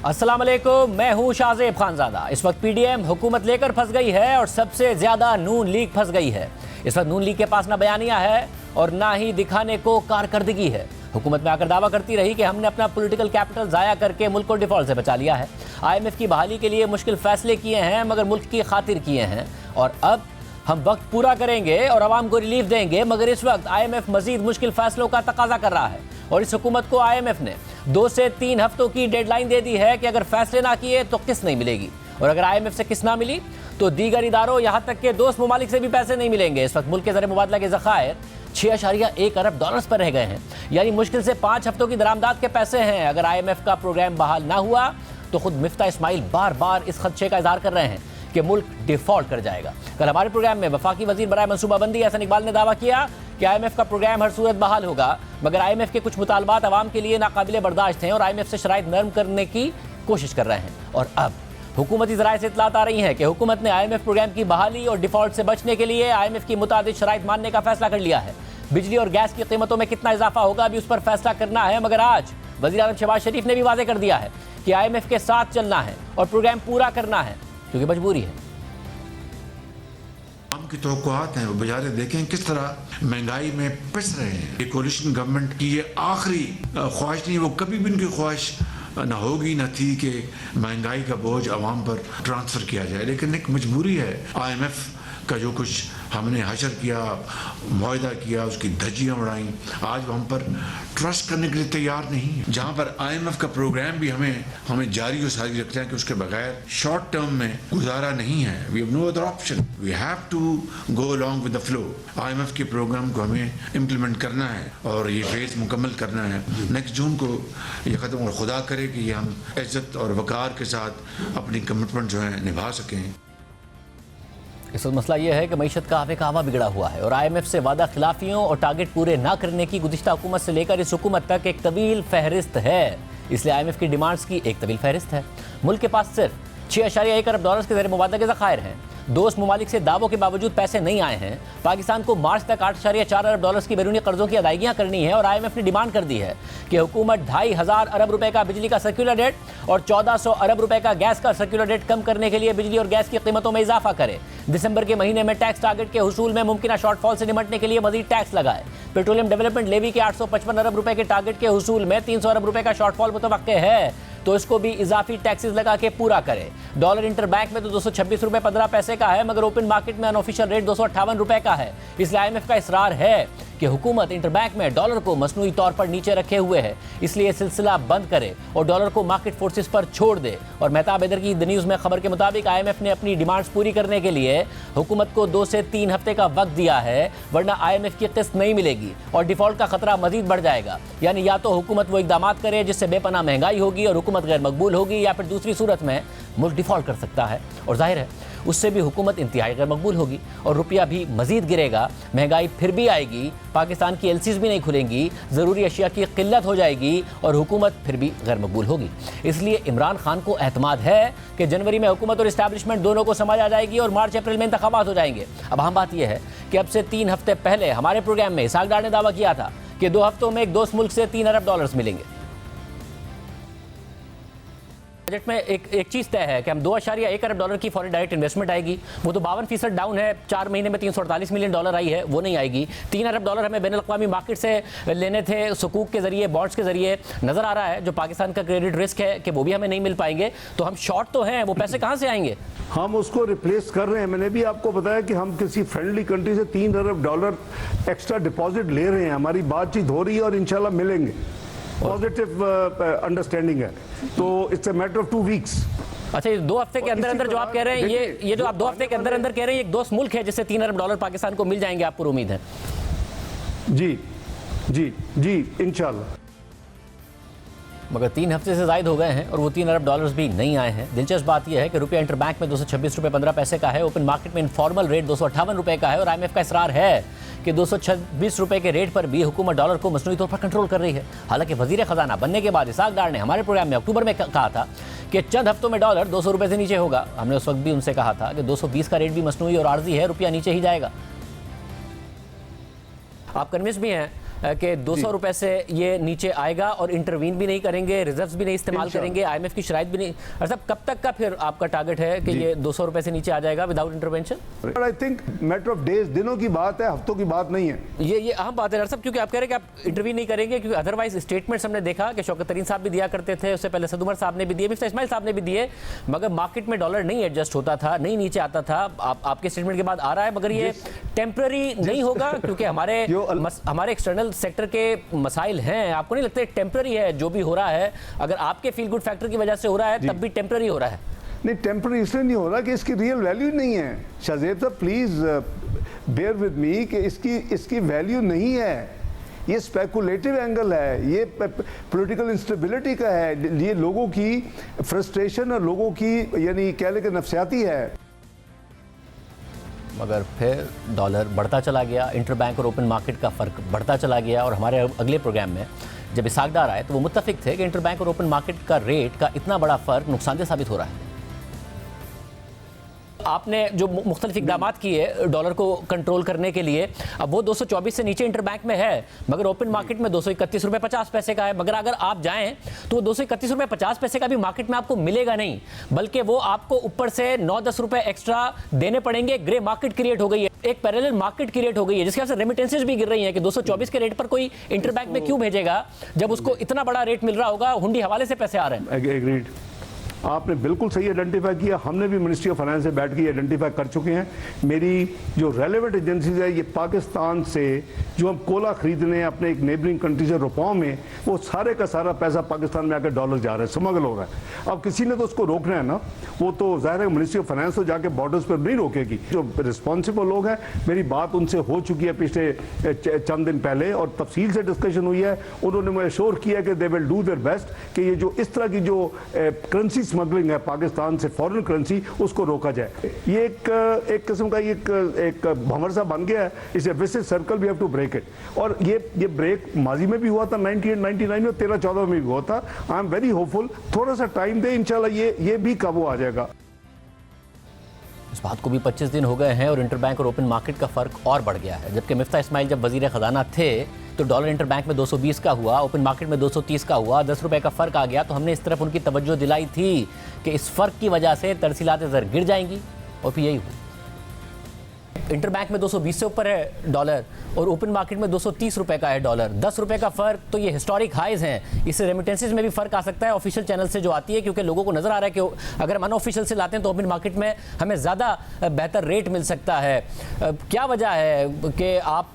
अस्सलाम वालेकुम, मैं हूं शाहजेब खानजादा। इस वक्त पीडीएम हुकूमत लेकर फंस गई है और सबसे ज्यादा नून लीग फंस गई है। इस वक्त नून लीग के पास ना बयानिया है और ना ही दिखाने को कारकर्दगी है। हुकूमत में आकर दावा करती रही कि हमने अपना पॉलिटिकल कैपिटल जाया करके मुल्क को डिफॉल्ट से बचा लिया है। IMF की बहाली के लिए मुश्किल फैसले किए हैं मगर मुल्क की खातिर किए हैं, और अब हम वक्त पूरा करेंगे और आवाम को रिलीफ देंगे। मगर इस वक्त IMF मजीद मुश्किल फैसलों का तकाजा कर रहा है और इस हुकूमत को IMF ने 2 से 3 हफ्तों की डेडलाइन दे दी है कि अगर फैसले ना किए तो किस्त नहीं मिलेगी, और अगर IMF से किस्त ना मिली तो दीगर इदारों यहाँ तक के दोस्त ममालिक से भी पैसे नहीं मिलेंगे। इस वक्त मुल्क के ज़र मुबादला के ज़खायर 6.1 अरब डॉलर्स पर रह गए हैं, यानी मुश्किल से 5 हफ्तों की दरामदाद के पैसे हैं। अगर IMF का प्रोग्राम बहाल ना हुआ तो खुद मिफ्ता इस्माइल बार बार इस खदशे का इजहार कर रहे हैं कि मुल्क डिफॉल्ट कर जाएगा। कल हमारे प्रोग्राम में वफाकी वजीर बराए मनसूबाबंदी हसन इकबाल ने दावा किया कि IMF का प्रोग्राम हर सूरत बहाल होगा, मगर IMF के कुछ मुतालबात अवाम के लिए नाकाबिले बर्दाश्त हैं और IMF से शराइत नरम करने की कोशिश कर रहे हैं। और अब हुकूमती ज़राए से इतलात आ रही हैं कि हुकूमत ने IMF प्रोग्राम की बहाली और डिफॉल्ट से बचने के लिए IMF की मुतादिद शराइत मानने का फैसला कर लिया है। बिजली और गैस की कीमतों में कितना इजाफा होगा अभी उस पर फैसला करना है, मगर आज वज़ीर आज़म शहबाज शरीफ ने भी वाज़ेह कर दिया है कि IMF के साथ चलना है और प्रोग्राम पूरा करना है क्योंकि मजबूरी है। की तवक्कुआत हैं वो बेचारे देखें किस तरह महंगाई में पिस रहे हैं। ये कोलिशन गवर्नमेंट की ये आखिरी ख्वाहिश नहीं, वो कभी भी उनकी ख्वाहिश ना होगी ना थी कि महंगाई का बोझ आवाम पर ट्रांसफ़र किया जाए, लेकिन एक मजबूरी है। IMF का जो कुछ हमने हशर किया, मुआहदा किया, उसकी धज्जियाँ उड़ाई, आज वो हम पर ट्रस्ट करने के लिए तैयार नहीं। जहाँ पर IMF का प्रोग्राम भी हमें जारी और सारी रखते हैं कि उसके बगैर शॉर्ट टर्म में गुजारा नहीं है। We have no other option, we have to go along with the flow. IMF के प्रोग्राम को हमें इम्प्लीमेंट करना है और ये फेज मुकम्मल करना है। नेक्स्ट जून को ये ख़त्म, और खुदा करे कि ये हम इज्जत और वक़ार के साथ अपनी कमिटमेंट जो है निभा सकें। इस वक्त मसला यह है कि मईशत का आवे कावा बिगड़ा हुआ है और IMF से वादा खिलाफियों और टारगेट पूरे ना करने की गुज़िश्ता हुकूमत से लेकर इस हुकूमत तक एक तवील फहरिस्त है। इसलिए IMF की डिमांड्स की एक तवील फहरिस्त है। मुल्क के पास सिर्फ 6.1 अरब डॉलर्स के ज़र मुबादला के ज़खायर हैं। दोस्त ममालिक से दावों के बावजूद पैसे नहीं आए हैं। पाकिस्तान को मार्च तक 8.4 अरब डॉलर्स की बैरूनी कर्जों की अदायगियाँ करनी है और IMF ने डिमांड कर दी है कि हुकूमत 2,500 अरब रुपए का बिजली का सर्कुलर रेट और 1400 अरब रुपए का गैस का सर्कुलर रेट कम करने के लिए बिजली और गैस की कीमतों में इजाफा करे। दिसंबर के महीने में टैक्स टारगेट के हुसूल में मुमकिन शॉर्टफॉल से निपटने के लिए मजीद टैक्स लगाए। पेट्रोलियम डेवलपमेंट लेवी के 855 अरब रुपए के टारगेट के हुसूल में 300 अरब रुपए का शॉर्टफॉल मुतवक्के है तो इसको भी इजाफी टैक्सेस लगा के पूरा करे। डॉलर इंटर बैंक में तो 226 रुपए 15 पैसे का है, मगर ओपन मार्केट में अनऑफिशियल रेट 258 रुपए का है। इसलिए IMF का इसरार है कि हुकूमत इंटरबैंक में डॉलर को मसनूई तौर पर नीचे रखे हुए है, इसलिए सिलसिला बंद करे और डॉलर को मार्केट फोर्सेस पर छोड़ दे। और मेहताब हैदर की द न्यूज़ में खबर के मुताबिक IMF ने अपनी डिमांड्स पूरी करने के लिए हुकूमत को 2 से 3 हफ्ते का वक्त दिया है, वरना IMF की किस्त नहीं मिलेगी और डिफॉल्ट का खतरा मजीद बढ़ जाएगा। यानी या तो हुकूमत वो इकदाम करे जिससे बेपनाह महंगाई होगी और हुकूमत गैर मकबूल होगी, या फिर दूसरी सूरत में मुल्क डिफॉल्ट कर सकता है और जाहिर है उससे भी हुकूमत इंतहाई गैर मकबूल होगी और रुपया भी मजीद गिरेगा, महंगाई फिर भी आएगी, पाकिस्तान की LCs भी नहीं खुलेंगी, ज़रूरी अशिया की किल्लत हो जाएगी और हुकूमत फिर भी गैर मकबूल होगी। इसलिए इमरान खान को एतमाद है कि जनवरी में हुकूमत और इस्टेब्लिशमेंट दोनों को समझ आ जाएगी और मार्च अप्रैल में इंतखाबात हो जाएंगे। अब अहम बात यह है कि अब से 3 हफ्ते पहले हमारे प्रोग्राम में इसहाक डार ने दावा किया था कि 2 हफ्तों में एक दोस्त मुल्क से 3 अरब डॉलर्स मिलेंगे। बजट में एक चीज़ तय है कि हम 2.1 अरब डॉलर की फॉरेन डायरेक्ट इन्वेस्टमेंट आएगी, वो तो 52% डाउन है। 4 महीने में 348 मिलियन डॉलर आई है, वो नहीं आएगी। 3 अरब डॉलर हमें बैनुल अक़वामी मार्केट से लेने थे, सुकूक के जरिए, बॉन्ड्स के जरिए। नज़र आ रहा है जो पाकिस्तान का क्रेडिट रिस्क है कि वो भी हमें नहीं मिल पाएंगे, तो हम शॉर्ट तो हैं, वो पैसे कहाँ से आएंगे? हम उसको रिप्लेस कर रहे हैं। मैंने भी आपको बताया कि हम किसी फ्रेंडली कंट्री से 3 अरब डॉलर एक्स्ट्रा डिपॉजिट ले रहे हैं, हमारी बातचीत हो रही है और इंशाल्लाह मिलेंगे। पॉजिटिव अंडरस्टैंडिंग है, तो it's a matter of 2 weeks. अच्छा, ये 2 हफ्ते के अंदर अंदर जो आप कह रहे हैं, ये जो आप 2 हफ्ते के अंदर अंदर कह रहे हैं, एक दोस्त मुल्क है जिससे 3 अरब डॉलर पाकिस्तान को मिल जाएंगे, आपको उम्मीद है? जी जी जी इंशाल्लाह। मगर 3 हफ्ते से ज़ायद हो गए हैं और वो 3 अरब डॉलर्स भी नहीं आए हैं। दिलचस्प बात यह है कि रुपया इंटर बैंक में 226 रुपये 15 पैसे का है, ओपन मार्केट में इनफॉर्मल रेट 258 रुपये का है और IMF का इसरार है कि 226 रुपये के रेट पर भी हुकूमत डॉलर को मसनूई तौर पर कंट्रोल कर रही है। हालांकि वज़ीर ख़जाना बनने के बाद इसहाक डार ने हमारे प्रोग्राम में अक्टूबर में कहा था कि चंद हफ्तों में डॉलर 200 रुपये से नीचे होगा। हमने उस वक्त भी उनसे कहा था कि 220 का रेट भी मसनूई और आर्जी है, रुपया नीचे ही जाएगा। आप कन्विंस भी हैं कि 200 रुपए से ये नीचे आएगा और इंटरवीन भी नहीं करेंगे, रिजर्व्स भी नहीं इस्तेमाल करेंगे, IMF की शराइत भी नहीं। और कब तक का फिर आपका टारगेट है कि ये 200 रुपए से नीचे आ जाएगा without intervention? I think matter of days, दिनों की बात है, हफ्तों की बात नहीं है। ये अहम बात है डॉक्टर साहब, क्योंकि आप कह रहे हैं कि आप इंटरव्यू नहीं करेंगे, क्योंकि अदरवाइज स्टेटमेंट्स हमने देखा कि शौकत तरीन साहब भी दिया करते थे, उससे पहले सद उमर साहब ने भी दिए, मिफ्ता इस्माइल साहब ने भी दिए, मगर मार्केट में डॉलर नहीं एडजस्ट होता था, नहीं नीचे आता था। आपके स्टेटमेंट के बाद आ रहा है, मगर ये टेम्पररी नहीं होगा, क्योंकि हमारे एक्सटर्नल सेक्टर के मसाइल हैं। आपको नहीं लगता है टेम्पररी है जो भी हो रहा है? अगर आपके फील गुड फैक्टर की वजह से हो रहा है तब भी टेम्पररी हो रहा है। नहीं, टेम्पररी इसलिए नहीं हो रहा कि इसकी रियल वैल्यू नहीं है। शाहजेब साहब प्लीज बेयर विद मी कि इसकी वैल्यू नहीं है। ये स्पेकुलेटिव एंगल है, ये पॉलिटिकल इंस्टेबिलिटी का है, ये लोगों की फ्रस्ट्रेशन और लोगों की यानी कह ले कि नफसियाती है। मगर फिर डॉलर बढ़ता चला गया, इंटरबैंक और ओपन मार्केट का फ़र्क बढ़ता चला गया, और हमारे अगले प्रोग्राम में जब इसाकदार आए तो वो मुत्तफिक थे कि इंटरबैंक और ओपन मार्केट का रेट का इतना बड़ा फ़र्क नुकसानदेह साबित हो रहा है। आपने जो मुख्तलिफ इक़दाम किए डॉलर को कंट्रोल करने के लिए, अब वो 224 से नीचे इंटरबैंक में है, मगर ओपन मार्केट में 231 रुपये 50 पैसे का है। मगर अगर आप जाएं तो 231 रुपये 50 पैसे का भी मार्केट में आपको मिलेगा नहीं, बल्कि वो आपको ऊपर से 9-10 रुपये एक्स्ट्रा देने पड़ेंगे। ग्रे मार्केट क्रिएट हो गई है, एक पैरेलल मार्केट क्रिएट हो गई है, जिसके वजह से रेमिटेंसेज भी गिर रही हैं कि 224 के रेट पर कोई इंटरबैंक में क्यों भेजेगा जब उसको इतना बड़ा रेट मिल रहा होगा, हुंडी हवाले से पैसे आ रहे हैं। एग्रीड, आपने बिल्कुल सही आइडेंटिफाई किया। हमने भी मिनिस्ट्री ऑफ फाइनेंस से बैठ के आइडेंटिफाई कर चुके हैं। मेरी जो रेलेवेंट एजेंसीज है, ये पाकिस्तान से जो हम कोला खरीदने हैं अपने एक नेबरिंग कंट्री से रुपयों में, वो सारे का सारा पैसा पाकिस्तान में आकर डॉलर जा रहा है, स्मगल हो रहा है। अब किसी ने तो उसको रोकना है ना, वो तो जाहिर है मिनिस्ट्री ऑफ फाइनेंस तो जाके बॉर्डर्स पर नहीं रोकेगी। जो रिस्पॉन्सिबल लोग हैं, मेरी बात उनसे हो चुकी है पिछले चंद दिन पहले और तफसील से डिस्कशन हुई है। उन्होंने मुझे श्योर किया कि they will do their best कि ये जो इस तरह की जो करेंसी स्मगलिंग है पाकिस्तान से फॉरेन करेंसी, उसको रोका जाए। ये एक किस्म का एक भंवर सा बन गया है, इसे vicious circle we have to break it. और ये ब्रेक माजी में भी हुआ था, 98-99 में, 13-14 में भी हुआ था। आई एम वेरी होपफुल, थोड़ा सा टाइम दे, इंशाल्लाह ये भी काबू आ जाएगा। इस बात को भी 25 दिन हो गए हैं और इंटरबैंक और ओपन मार्केट का फ़र्क और बढ़ गया है। जबकि मिफ्ता इस्माइल जब वज़ीर ख़जाना थे तो डॉलर इंटरबैंक में 220 का हुआ, ओपन मार्केट में 230 का हुआ, 10 रुपये का फ़र्क आ गया। तो हमने इस तरफ उनकी तवज्जो दिलाई थी कि इस फ़र्क की वजह से तरसीलात ज़र गिर जाएंगी, और फिर यही हुआ। इंटरबैंक में 220 से ऊपर है डॉलर और ओपन मार्केट में 230 रुपए का है डॉलर, 10 रुपए का फ़र्क। तो ये हिस्टोरिक हाइज हैं। इससे रेमिटेंसेज में भी फ़र्क आ सकता है ऑफिशियल चैनल से जो आती है, क्योंकि लोगों को नज़र आ रहा है कि अगर हम अनऑफिशियल से लाते हैं तो ओपन मार्केट में हमें ज़्यादा बेहतर रेट मिल सकता है। क्या वजह है कि आप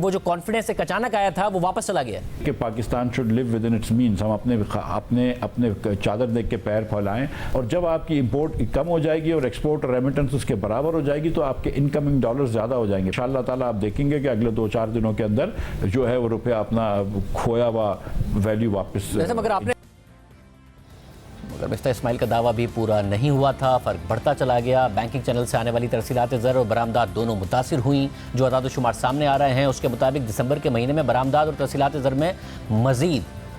वो जो कॉन्फिडेंस एक अचानक आया था वो वापस चला गया? कि Pakistan should live with in its means. हम अपने चादर देख के पैर फैलाएं, और जब आपकी इंपोर्ट कम हो जाएगी और एक्सपोर्ट और रेमिटेंस उसके बराबर हो जाएगी तो आपके इनकमिंग डॉलर ज़्यादा हो जाएंगे। इंशाअल्लाह ताला आप देखेंगे कि अगले 2-4 दिनों के अंदर जो है वो रुपया अपना खोया हुआ वैल्यू वापस। मगर मिफ्ता इस्माइल का दावा भी पूरा नहीं हुआ था, फ़र्क बढ़ता चला गया। बैंकिंग चैनल से आने वाली तरसीलात ज़र और बरामदात दोनों मुतासिर हुई। जो अदाद शुमार सामने आ रहे हैं उसके मुताबिक दिसंबर के महीने में बरामदात और तरसीलात ज़र में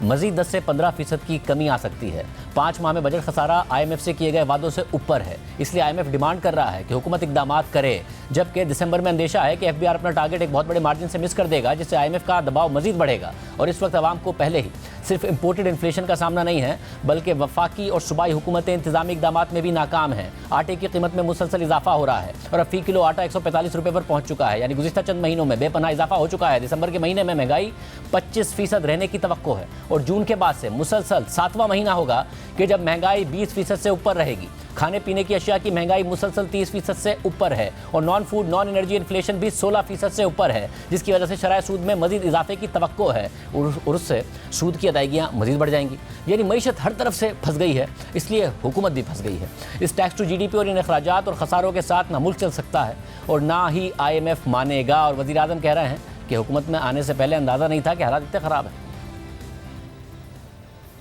मज़ीद 10 से 15% की कमी आ सकती है। 5 माह में बजट खसारा IMF से किए गए वादों से ऊपर है, इसलिए IMF डिमांड कर रहा है कि हुकूमत इकदामात करे। जबकि दिसंबर में अंदेशा है कि FBR अपना टारगेट एक बहुत बड़े मार्जिन से मिस कर देगा, जिससे IMF का दबाव मजीद बढ़ेगा। और इस वक्त आवाम को पहले ही सिर्फ इम्पोर्टेड इन्फ्लेशन का सामना नहीं है, बल्कि वफाकी और सूबाई हुकूमतें इंतजामी इकदामात में भी नाकाम हैं। आटे की कीमत में मुसलसल इजाफा हो रहा है और अब फी किलो आटा 145 रुपये पर पहुंच चुका है, यानी गुज़िश्ता चंद महीनों में बेपनाह इजाफा हो चुका है। दिसंबर के महीने में महंगाई 25% रहने की तवक्को है और जून के बाद से मुसलसल 7वां महीना होगा कि जब महंगाई 20% से ऊपर रहेगी। खाने पीने की अशिया की महंगाई मुसलसल 30% से ऊपर है और non food non energy inflation भी 16% से ऊपर है, जिसकी वजह से शराय सूद में मजीद इजाफे की तवक्को है और उससे सूद की अदायगियाँ मजीद बढ़ जाएंगी। यानी मईशत हर तरफ से फंस गई है, इसलिए हुकूमत भी फंस गई है। इस टैक्स टू GDP और इन अखराजात और खसारों के साथ ना मुल्क चल सकता है और ना ही IMF मानेगा। और वज़ीर आज़म कह रहे हैं कि हुकूमत में आने से पहले अंदाज़ा नहीं था कि हालात इतने ख़राब है।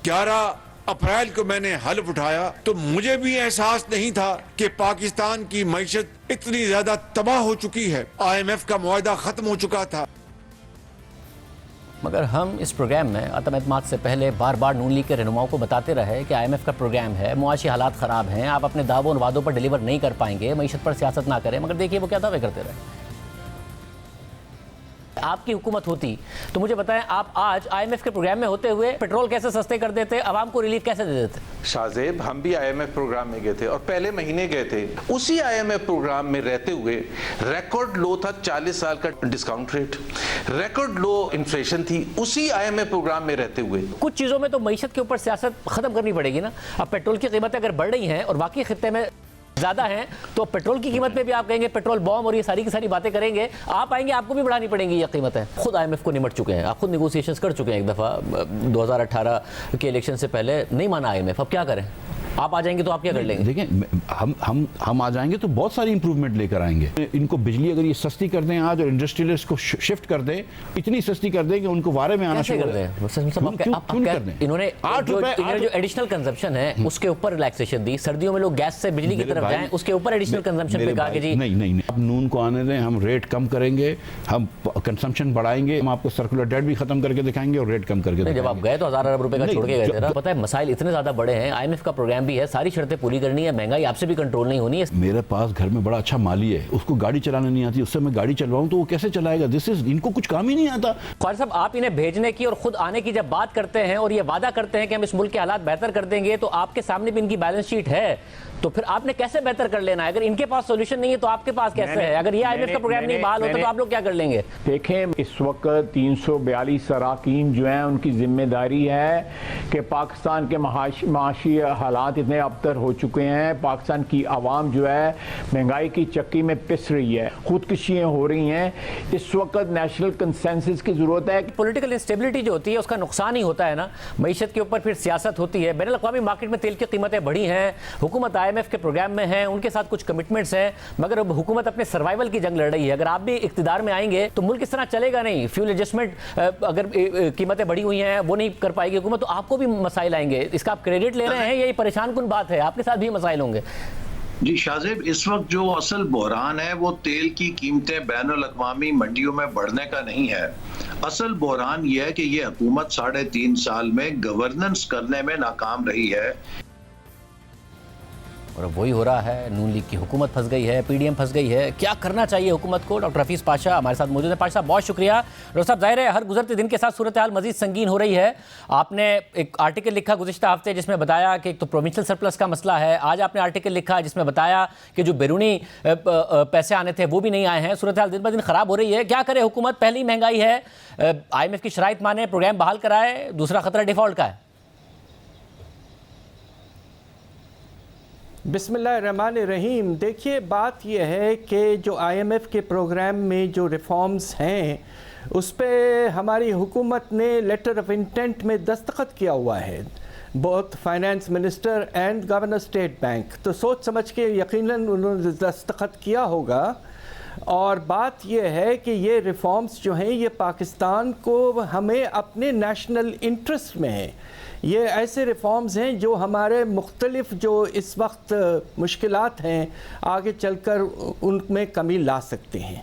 11 अप्रैल को मैंने हल्फ उठाया तो मुझे भी एहसास नहीं था कि पाकिस्तान की मईशत इतनी ज्यादा तबाह हो चुकी है। IMF का मुआहदा खत्म हो चुका था। मगर हम इस प्रोग्राम में अतम एतमाद से पहले बार बार नून लीग के रहनुमाओं को बताते रहे कि IMF का प्रोग्राम है, मुआशी हालात ख़राब हैं, आप अपने दावों और वादों पर डिलीवर नहीं कर पाएंगे, मईशत पर सियासत ना करें। मगर देखिए वो क्या दावे करते रहे। आपकी हुकूमत होती तो मुझे बताएं, आप आज IMF के प्रोग्राम में होते हुए पेट्रोल कैसे सस्ते कर देते, आवाम को रिलीफ कैसे दे देते? शाहजेब, हम भी IMF प्रोग्राम में गए थे और पहले महीने गए थे। उसी IMF प्रोग्राम में रहते हुए रिकॉर्ड लो था 40 साल का डिस्काउंट रेट, रिकॉर्ड लो इन्फ्लेशन थी उसी IMF प्रोग्राम में रहते हुए। कुछ चीज़ों में तो मईशत के ऊपर सियासत खत्म करनी पड़ेगी ना। अब पेट्रोल की कीमतें अगर बढ़ रही हैं और बाकी खित्ते में ज़्यादा हैं तो पेट्रोल की कीमत में भी आप कहेंगे पेट्रोल बॉम्ब और ये सारी की सारी बातें करेंगे, आप आएंगे आपको भी बढ़ानी पड़ेंगी ये कीमतें। खुद IMF को निमट चुके हैं, आप खुद नेगोशिएशंस कर चुके हैं एक दफ़ा 2018 के इलेक्शन से पहले, नहीं माना IMF, अब क्या करें? आप आ जाएंगे तो आप क्या कर लेंगे? देखिए, हम आ जाएंगे तो बहुत सारी इंप्रूवमेंट लेकर आएंगे। इनको बिजली अगर ये सस्ती कर दें आज और इंडस्ट्रियलिस्ट को शिफ्ट कर दें, इतनी सस्ती कर दें कि उनको वारे में आना शुरू कर दें। इन्होंने जो एडिशनल कंजम्पशन है उसके ऊपर रिलैक्सेशन दी, सर्दियों में लोग गैस से बिजली की तरफ जाएं उसके ऊपर एडिशनल कंजम्पशन पे कहा कि जी नहीं, अब नून को आने दें, हम रेट कम करेंगे, हम कंजम्पशन बढ़ाएंगे, हम आपको सर्कुलर डेट भी खत्म करके दिखाएंगे और रेट कम करके। जब आप गए तो 1000 अरब रुपए का छोड़ के गए थे ना। पता है मसाइल इतने ज्यादा बड़े हैं, IMF का प्रोग्राम भी है, सारी शर्तें पूरी करनी है, महंगाई आपसे भी कंट्रोल नहीं होनी है। मेरे पास घर में बड़ा अच्छा माली है, उसको गाड़ी चलाना नहीं आती, उससे मैं गाड़ी चलवाऊं तो वो कैसे चलाएगा? इनको कुछ काम ही नहीं आता। ख्वाजा साहब, आप इन्हें भेजने की और खुद आने की जब बात करते हैं और ये वादा करते हैं कि हम इस मुल्क के हालात बेहतर कर देंगे, तो आपके सामने भी इनकी बैलेंस शीट है, तो फिर आपने कैसे बेहतर कर लेना है? अगर इनके पास सॉल्यूशन नहीं है तो आपके पास कैसे है? अगर ये IMF का प्रोग्राम नहीं बहाल होता तो आप लोग क्या कर लेंगे? देखें, इस वक्त 342 अराकीन जो हैं उनकी जिम्मेदारी है कि पाकिस्तान के माशी हालात इतने अबतर हो चुके हैं, पाकिस्तान की आवाम जो है महंगाई की चक्की में पिस रही है, खुदकुशियाँ हो रही हैं। इस वक्त नेशनल कंसेंसस की जरूरत है। पॉलिटिकल इंस्टेबिलिटी जो होती है उसका नुकसान ही होता है ना, मईशत के ऊपर फिर सियासत होती है। बैनुल-अक़वामी मार्केट में तेल की कीमतें बढ़ी हैं, हुकूमत IMF के प्रोग्राम में है, उनके साथ कुछ कमिटमेंट्स हैं, मगर अब हुकूमत अपने सर्वाइवल की जंग लड़ रही है। अगर आप भी इख्तिदार में आएंगे तो मुल्क इस तरह चलेगा नहीं। फ्यूल एडजस्टमेंट अगर कीमतें बढ़ी हुई हैं वो नहीं कर पाएगी हुकूमत, तो आपको भी मसाइल आएंगे। इसका आप क्रेडिट ले रहे हैं, यही परेशान कुन बात है, आपके साथ भी मसाइल होंगे। जी शाहजेब, इस वक्त जो असल बहरान है वो तेल की कीमतें बैनुल-अक़वामी मंडियों में बढ़ने का नहीं है। असल बहरान यह है कि ये हुकूमत 3.5 साल में गवर्नेंस करने में नाकाम रही है और अब वही हो रहा है। नून लीग की हुकूमत फंस गई है, PDM फंस गई है। क्या करना चाहिए हुकूमत को? डॉक्टर हफीज़ पाशा हमारे साथ मौजूद है। पाशा साहब बहुत शुक्रिया। डॉक्टर साहब, जाहिर है हर गुजरते दिन के साथ सूरत हाल मजीद संगीन हो रही है। आपने एक आर्टिकल लिखा गुज़िश्ता हफ्ते जिसमें बताया कि एक तो प्रोविंशियल सरप्लस का मसला है, आज आपने आर्टिकल लिखा जिसमें बताया कि जो बैरूनी पैसे आने थे वो भी नहीं आए हैं। सूरत हाल दिन ब दिन ख़राब हो रही है। क्या करे हुकूमत? पहली महंगाई है, IMF की शराइत माने, प्रोग्राम बहाल कराए, दूसरा खतरा डिफ़ॉल्ट का है। बिस्मिल्लाहिर्रहमानिर्रहीम। देखिए, बात यह है कि जो IMF के प्रोग्राम में जो रिफॉर्म्स हैं उस पर हमारी हुकूमत ने लेटर ऑफ इंटेंट में दस्तखत किया हुआ है, both finance minister and governor state bank, तो सोच समझ के यकीनन उन्होंने दस्तखत किया होगा। और बात यह है कि ये रिफॉर्म्स जो हैं ये पाकिस्तान को, हमें अपने नेशनल इंटरेस्ट में है। ये ऐसे रिफॉर्म्स हैं जो हमारे मुख्तलिफ जो इस वक्त मुश्किलात हैं आगे चलकर उनमें कमी ला सकते हैं।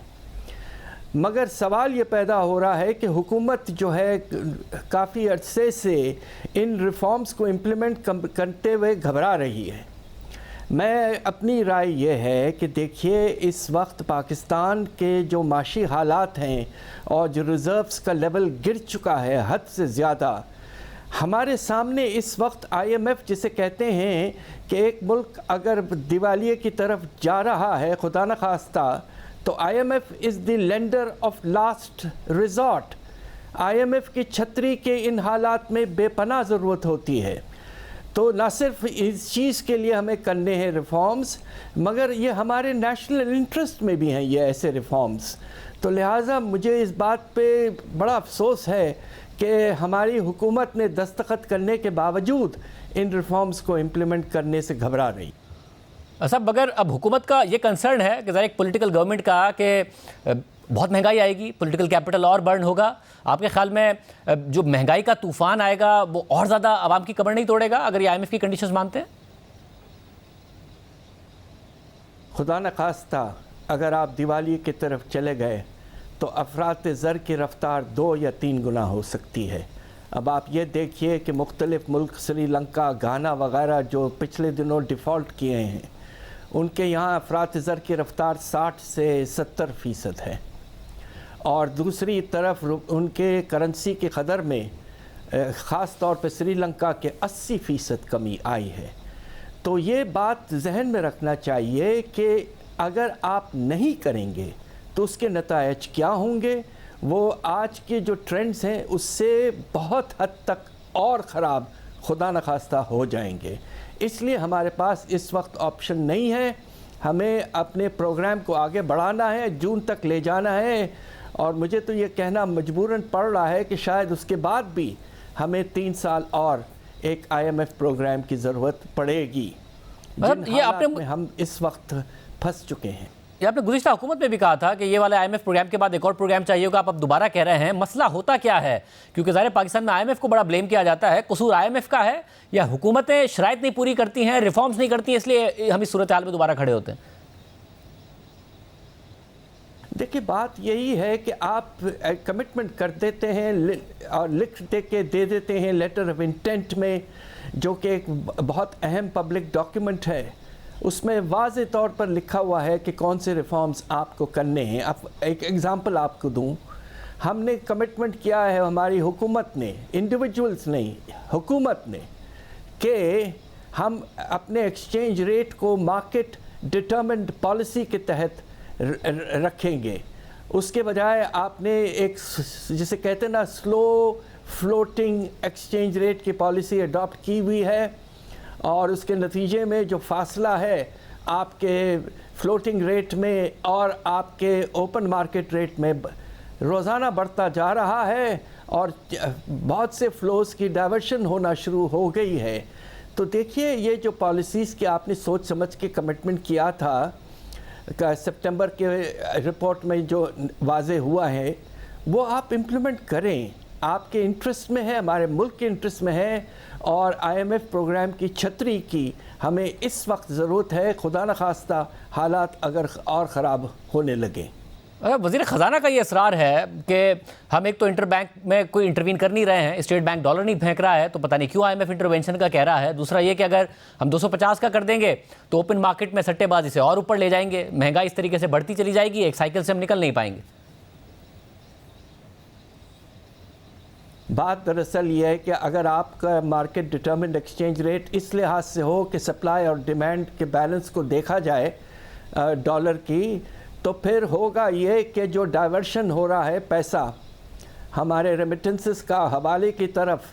मगर सवाल ये पैदा हो रहा है कि हुकूमत जो है काफ़ी अरसे से इन रिफॉर्म्स को इम्प्लीमेंट करते हुए घबरा रही है। मैं अपनी राय ये है कि देखिए, इस वक्त पाकिस्तान के जो माशी हालात हैं और जो रिज़र्व्स का लेवल गिर चुका है हद से ज़्यादा, हमारे सामने इस वक्त IMF जिसे कहते हैं कि एक मुल्क अगर दिवालिये की तरफ जा रहा है खुदा न खास्ता, तो IMF is the lender of last resort. IMF की छतरी के इन हालात में बेपनाह ज़रूरत होती है। तो न सिर्फ इस चीज़ के लिए हमें करने हैं रिफॉर्म्स, मगर ये हमारे नेशनल इंटरेस्ट में भी हैं ये ऐसे रिफॉर्म्स। तो लिहाजा मुझे इस बात पे बड़ा अफसोस है कि हमारी हुकूमत ने दस्तखत करने के बावजूद इन रिफॉर्म्स को इम्प्लीमेंट करने से घबरा रही। सब मगर अब हुकूमत का ये कंसर्न है कि ज़रा एक पॉलिटिकल गवर्नमेंट का कि बहुत महंगाई आएगी, पॉलिटिकल कैपिटल और बर्न होगा। आपके ख्याल में जो महंगाई का तूफान आएगा वो और ज़्यादा आवाम की कमर नहीं तोड़ेगा अगर ये IMF की कंडीशंस मानते हैं? खुदा न खास्ता अगर आप दिवाली की तरफ चले गए तो अफरात ज़र की रफ्तार 2 या 3 गुना हो सकती है। अब आप ये देखिए कि मुख्तलिफ़ मुल्क, श्रीलंका, घाना वगैरह जो पिछले दिनों डिफ़ॉल्ट किए हैं, उनके यहाँ अफरात ज़र की रफ्तार 60 से 70% है। और दूसरी तरफ उनके करेंसी के कदर में ख़ास तौर पे श्रीलंका के 80% कमी आई है। तो ये बात जहन में रखना चाहिए कि अगर आप नहीं करेंगे तो उसके नतायज क्या होंगे, वो आज के जो ट्रेंड्स हैं उससे बहुत हद तक और ख़राब खुदा न खास्ता हो जाएंगे। इसलिए हमारे पास इस वक्त ऑप्शन नहीं है, हमें अपने प्रोग्राम को आगे बढ़ाना है, जून तक ले जाना है। और मुझे तो ये कहना मजबूरन पड़ रहा है कि शायद उसके बाद भी हमें 3 साल और एक IMF प्रोग्राम की ज़रूरत पड़ेगी। ये आपने में हम इस वक्त फंस चुके हैं। ये आपने गुज़िश्ता हुकूमत में भी कहा था कि ये वाले IMF प्रोग्राम के बाद एक और प्रोग्राम चाहिए होगा, आप अब दोबारा कह रहे हैं। मसला होता क्या है? क्योंकि ज़ाहिर पाकिस्तान में IMF को बड़ा ब्लेम किया जाता है, कसूर IMF का है या हुकूमतें शराइत नहीं पूरी करती हैं, रिफॉर्म्स नहीं करती हैं, इसलिए हम इस सूरत हाल में दोबारा खड़े होते हैं? देखिए, बात यही है कि आप कमिटमेंट कर देते हैं और लिख के दे देते हैं लेटर ऑफ इंटेंट में, जो कि एक बहुत अहम पब्लिक डॉक्यूमेंट है। उसमें वाज़े तौर पर लिखा हुआ है कि कौन से रिफॉर्म्स आपको करने हैं। अब एक एग्ज़ाम्पल आपको दूं, हमने कमिटमेंट किया है, हमारी हुकूमत ने, इंडिविजुअल्स नहीं, हुकूमत ने, कि हम अपने एक्सचेंज रेट को मार्केट डिटर्मिन्ड पॉलिसी के तहत रखेंगे। उसके बजाय आपने एक जिसे कहते हैं ना स्लो फ्लोटिंग एक्सचेंज रेट की पॉलिसी अडॉप्ट की हुई है, और उसके नतीजे में जो फासला है आपके फ्लोटिंग रेट में और आपके ओपन मार्केट रेट में रोज़ाना बढ़ता जा रहा है, और बहुत से फ्लोज की डाइवर्शन होना शुरू हो गई है। तो देखिए, ये जो पॉलिसीज़ की आपने सोच समझ के कमिटमेंट किया था, सितंबर के रिपोर्ट में जो वाज़े हुआ है, वो आप इम्प्लीमेंट करें। आपके इंटरेस्ट में है, हमारे मुल्क के इंटरेस्ट में है, और IMF प्रोग्राम की छतरी की हमें इस वक्त ज़रूरत है, खुदा न खास्ता हालात अगर और ख़राब होने लगे। वज़ीर ख़जाना का ये असरार है कि हम एक तो इंटर बैंक में कोई इंटरवीन कर नहीं रहे हैं, स्टेट बैंक डॉलर नहीं फेंक रहा है, तो पता नहीं क्यों IMF इंटरवेंशन का कह रहा है। दूसरा ये कि अगर हम 250 का कर देंगे तो ओपन मार्केट में सट्टेबाजी से और ऊपर ले जाएंगे, महंगाई इस तरीके से बढ़ती चली जाएगी, एक साइकिल से हम निकल नहीं पाएंगे। बात दरअसल ये है कि अगर आपका मार्केट डिटर्मिन्ड एक्सचेंज रेट इस लिहाज से हो कि सप्लाई और डिमांड के बैलेंस को देखा जाए डॉलर की, तो फिर होगा ये कि जो डाइवर्शन हो रहा है पैसा हमारे रेमिटेंसेस का हवाले की तरफ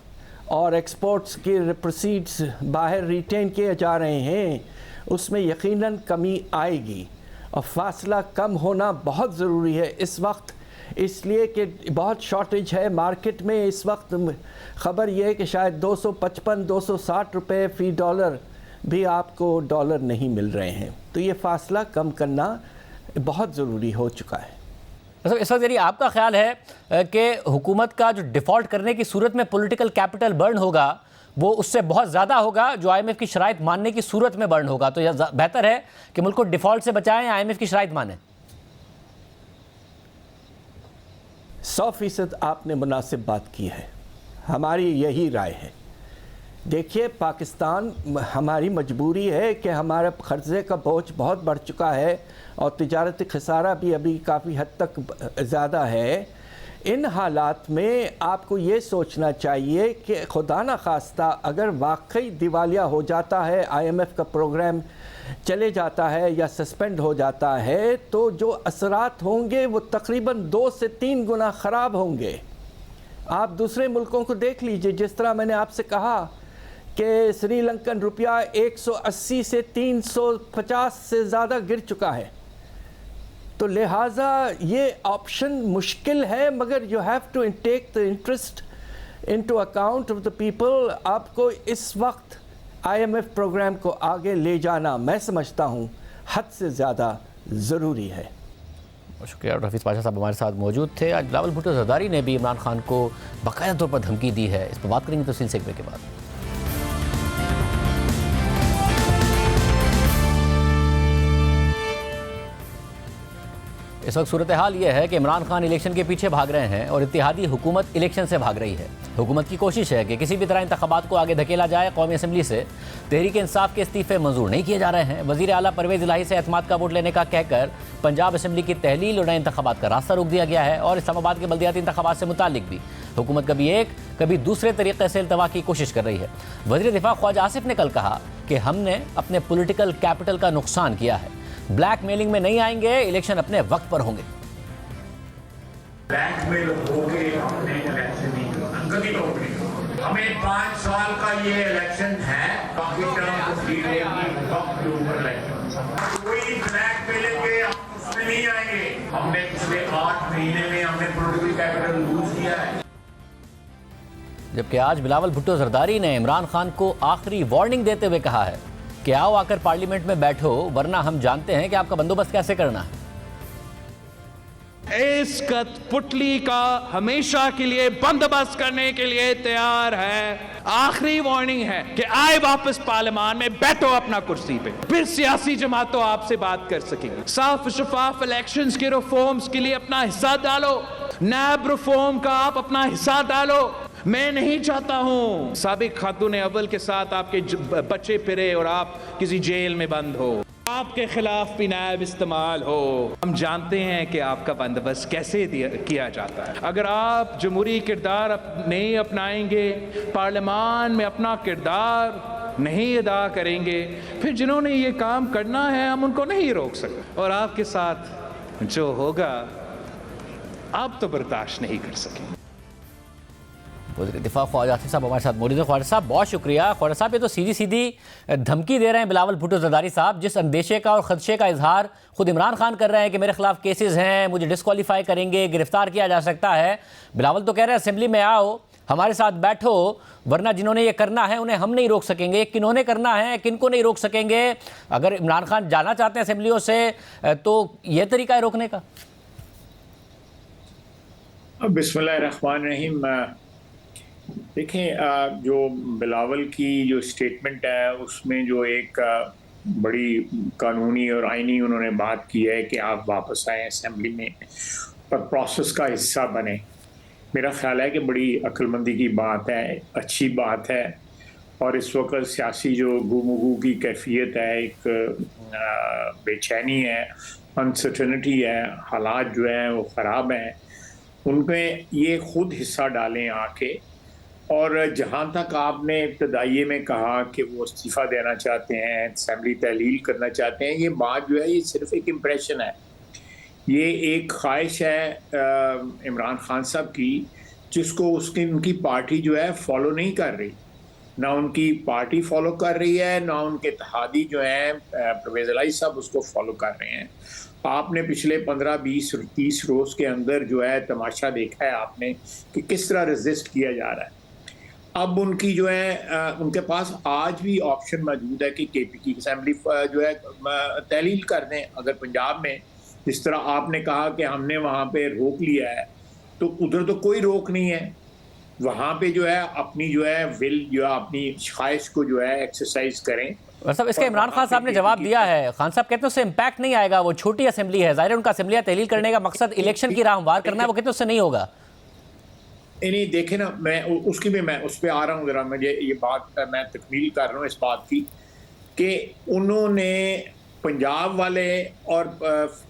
और एक्सपोर्ट्स की प्रोसीड्स बाहर रिटेन किए जा रहे हैं, उसमें यकीनन कमी आएगी। और फासला कम होना बहुत ज़रूरी है इस वक्त, इसलिए कि बहुत शॉर्टेज है मार्केट में इस वक्त। ख़बर यह है कि शायद 255-260 रुपये फ़ी डॉलर भी आपको डॉलर नहीं मिल रहे हैं। तो ये फासला कम करना बहुत ज़रूरी हो चुका है। मतलब इस वक्त यदि आपका ख्याल है कि हुकूमत का जो डिफ़ॉल्ट करने की सूरत में पॉलिटिकल कैपिटल बर्न होगा, वो उससे बहुत ज़्यादा होगा जो IMF की शराइत मानने की सूरत में बर्न होगा, तो यह बेहतर है कि मुल्क को डिफ़ॉल्ट से बचाएं, IMF की शराइत मानें? 100% आपने मुनासिब बात की है, हमारी यही राय है। देखिए, पाकिस्तान, हमारी मजबूरी है कि हमारे क़र्ज़े का बोझ बहुत बढ़ चुका है और तिजारती खसारा भी अभी काफ़ी हद तक ज़्यादा है। इन हालात में आपको ये सोचना चाहिए कि खुदा न खास्ता अगर वाकई दिवालिया हो जाता है, IMF का प्रोग्राम चले जाता है या सस्पेंड हो जाता है, तो जो असरात होंगे वो तकरीबन 2 से 3 गुना ख़राब होंगे। आप दूसरे मुल्कों को देख लीजिए, जिस तरह मैंने आपसे कहा कि श्रीलंकन रुपया 180 से 350 से ज़्यादा गिर चुका है। तो लिहाजा ये ऑप्शन मुश्किल है, मगर you have to take the interest into account of the people. आपको इस वक्त IMF प्रोग्राम को आगे ले जाना, मैं समझता हूँ, हद से ज़्यादा ज़रूरी है। शुक्रिया। डॉक्टर हफीज़ पाशा साहब हमारे साथ मौजूद थे। आज बिलावल भुट्टो ज़रदारी ने भी इमरान खान को बाकायदा तौर पर धमकी दी है, इस पर बात करेंगे तफसील से के बाद। इस वक्त सूरत हाल ये है कि इमरान खान इलेक्शन के पीछे भाग रहे हैं और इत्तेहादी हुकूमत इलेक्शन से भाग रही है। हुकूमत की कोशिश है कि किसी भी तरह इंतखाबात को आगे धकेला जाए। कौमी असम्बली से तहरीक इंसाफ के इस्तीफे मंजूर नहीं किए जा रहे हैं। वज़ीर आला परवेज़ इलाही से एतमाद का वोट लेने का कहकर पंजाब असेंबली की तहलील और नए इंतखाबात का रास्ता रोक दिया गया है और इस्लामाबाद के बल्दियाती इंतखाबात से मुतालिक भी हुकूमत कभी एक कभी दूसरे तरीके से इल्तवा की कोशिश कर रही है। वज़ीर दिफा ख्वाजा आसिफ ने कल कहा कि हमने अपने पॉलिटिकल कैपिटल का नुकसान किया है, ब्लैकमेलिंग में नहीं आएंगे, इलेक्शन अपने वक्त पर होंगे। ब्लैकमेल होके हमने इलेक्शन नहीं करना, कभी नहीं। हमें 5 साल का ये इलेक्शन है, बाकी टर्म कंप्लीट होगी, वक्त के ऊपर इलेक्शन। कोई ब्लैकमेलिंग के उसमें नहीं आएंगे। हमने पिछले 8 महीने में हमने पॉलिटिकल कैपिटल लूज किया है। जबकि आज बिलावल भुट्टो जरदारी ने इमरान खान को आखिरी वार्निंग देते हुए कहा है कि आओ आकर पार्लियामेंट में बैठो, वरना हम जानते हैं कि आपका बंदोबस्त कैसे करना है। इस कठपुतली का हमेशा के लिए बंदोबस्त करने के लिए तैयार है। आखिरी वार्निंग है कि आए वापस पार्लियामान में, बैठो अपना कुर्सी पे, फिर सियासी जमातों आपसे बात कर सकेंगे। साफ शफाफ इलेक्शंस के रिफॉर्म्स के लिए अपना हिस्सा डालो, नैब रिफॉर्म का आप अपना हिस्सा डालो। मैं नहीं चाहता हूं साबिक खातून अव्वल के साथ आपके बच्चे फिरे और आप किसी जेल में बंद हो, आपके खिलाफ भी नैब इस्तेमाल हो। हम जानते हैं कि आपका बंदोबस्त कैसे किया जाता है। अगर आप जमहूरी किरदार नहीं अपनाएंगे, पार्लियामान में अपना किरदार नहीं अदा करेंगे, फिर जिन्होंने ये काम करना है हम उनको नहीं रोक सकते। और आपके साथ जो होगा आप तो बर्दाश्त नहीं कर सकेंगे। वज़ीर दिफा ख्वाजा आसिफ साहब हमारे साथ मौजूद हैं। ख्वाजा साहब बहुत शुक्रिया। ख्वाजा साहब ये तो सीधी सीधी धमकी दे रहे हैं बिलावल भुट्टो जरदारी साहब, जिस अंदेशे का और खदशे का इजहार खुद इमरान खान कर रहे हैं कि मेरे खिलाफ केसेस हैं, मुझे डिस्क्वालीफाई करेंगे, गिरफ्तार किया जा सकता है। बिलावल तो कह रहे हैं असेंबली में आओ, हमारे साथ बैठो, वरना जिन्होंने ये करना है उन्हें हम नहीं रोक सकेंगे। किन्होंने करना है, किनको नहीं रोक सकेंगे। अगर इमरान खान जाना चाहते हैं असेंबलियों से तो ये तरीका है रोकने का। बिस्मिल्लाहिर्रहमानिर्रहीम। देखें, जो बिलावल की जो स्टेटमेंट है उसमें जो एक बड़ी कानूनी और आईनी उन्होंने बात की है कि आप वापस आएँ असेंबली में पर प्रोसेस का हिस्सा बने। मेरा ख्याल है कि बड़ी अक्लमंदी की बात है, अच्छी बात है। और इस वक्त सियासी जो गुमगू की कैफियत है, एक बेचैनी है, अनसर्टनिटी है, हालात जो हैं वो ख़राब हैं, उनमें ये खुद हिस्सा डालें आके। और जहाँ तक आपने इब्तदाइये में कहा कि वो इस्तीफ़ा देना चाहते हैं, असेंबली तहलील करना चाहते हैं, ये बात जो है ये सिर्फ एक इम्प्रेशन है, ये एक ख्वाहिश है इमरान खान साहब की, जिसको उनकी पार्टी जो है फॉलो नहीं कर रही। ना उनकी पार्टी फॉलो कर रही है, ना उनके इत्तेहादी जो हैं परवेज़ इलाही साहब उसको फॉलो कर रहे हैं। आपने पिछले 15, 20, 30 रोज़ के अंदर जो है तमाशा देखा है आपने कि किस तरह रेजिस्ट किया जा रहा है। अब उनकी जो है उनके पास आज भी ऑप्शन मौजूद है कि केपी की असेंबली जो है तहलील कर दें। अगर पंजाब में जिस तरह आपने कहा कि हमने वहाँ पे रोक लिया है, तो उधर तो कोई रोक नहीं है। वहाँ पे जो है अपनी जो है विल जो है अपनी ख्वाहिश को जो है एक्सरसाइज करें। सब इसका इमरान खान साहब ने जवाब दिया है। खान साहब कहते हैं उससे इम्पैक्ट नहीं आएगा, वो छोटी असेंबली है, जाहिर है उनका असेंबलियाँ तहलील करने का मकसद इलेक्शन की राह हमवार करना है, वो कहते हैं उससे नहीं होगा। नहीं देखे ना, मैं उसकी भी मैं उस पर आ रहा हूँ ज़रा, मुझे ये बात मैं तकमील कर रहा हूँ इस बात की कि उन्होंने पंजाब वाले और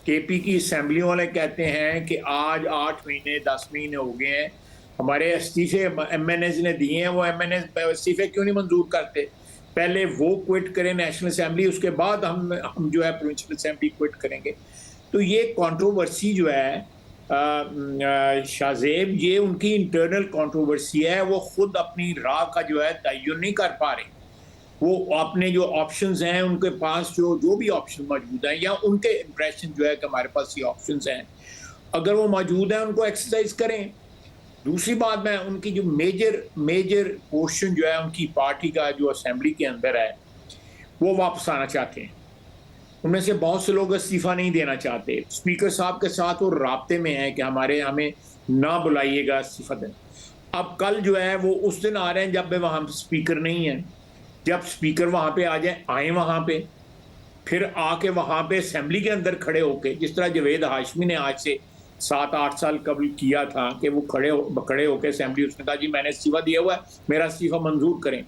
केपी की असेंबलियों वाले कहते हैं कि आज 8 महीने 10 महीने हो गए हैं, हमारे इस्तीफे MNAs ने दिए हैं, वो MNAs इस्तीफे क्यों नहीं मंजूर करते? पहले वो क्विट करें नेशनल असेंबली, उसके बाद हम जो है प्रोविंशियल असेंबली क्विट करेंगे। तो ये कंट्रोवर्सी जो है शाहजेब, ये उनकी इंटरनल कंट्रोवर्सी है। वो खुद अपनी राह का जो है तयन नहीं कर पा रहे। वो अपने जो ऑप्शंस हैं उनके पास जो भी ऑप्शन मौजूद हैं, या उनके इम्प्रेशन जो है कि हमारे पास ये ऑप्शंस हैं, अगर वो मौजूद हैं उनको एक्सरसाइज करें। दूसरी बात, मैं उनकी जो मेजर पोर्शन जो है उनकी पार्टी का जो असेंबली के अंदर है वो वापस आना चाहते हैं। उनमें से बहुत से लोग इस्तीफ़ा नहीं देना चाहते। स्पीकर साहब के साथ वो राब्ते में है कि हमें ना बुलाइएगा, इस्तीफ़ा दें। अब कल जो है वो उस दिन आ रहे हैं जब वहाँ स्पीकर नहीं है। जब स्पीकर वहाँ पे आ जाए, आए वहाँ पे, फिर आके वहाँ पे असेंबली के अंदर खड़े होके, जिस तरह जवेद हाशमी ने आज से 7-8 साल कबल किया था कि वो खड़े होके असेंबली, उसने कहा जी मैंने इस्तीफ़ा दिया हुआ है, मेरा इस्तीफ़ा मंजूर करें।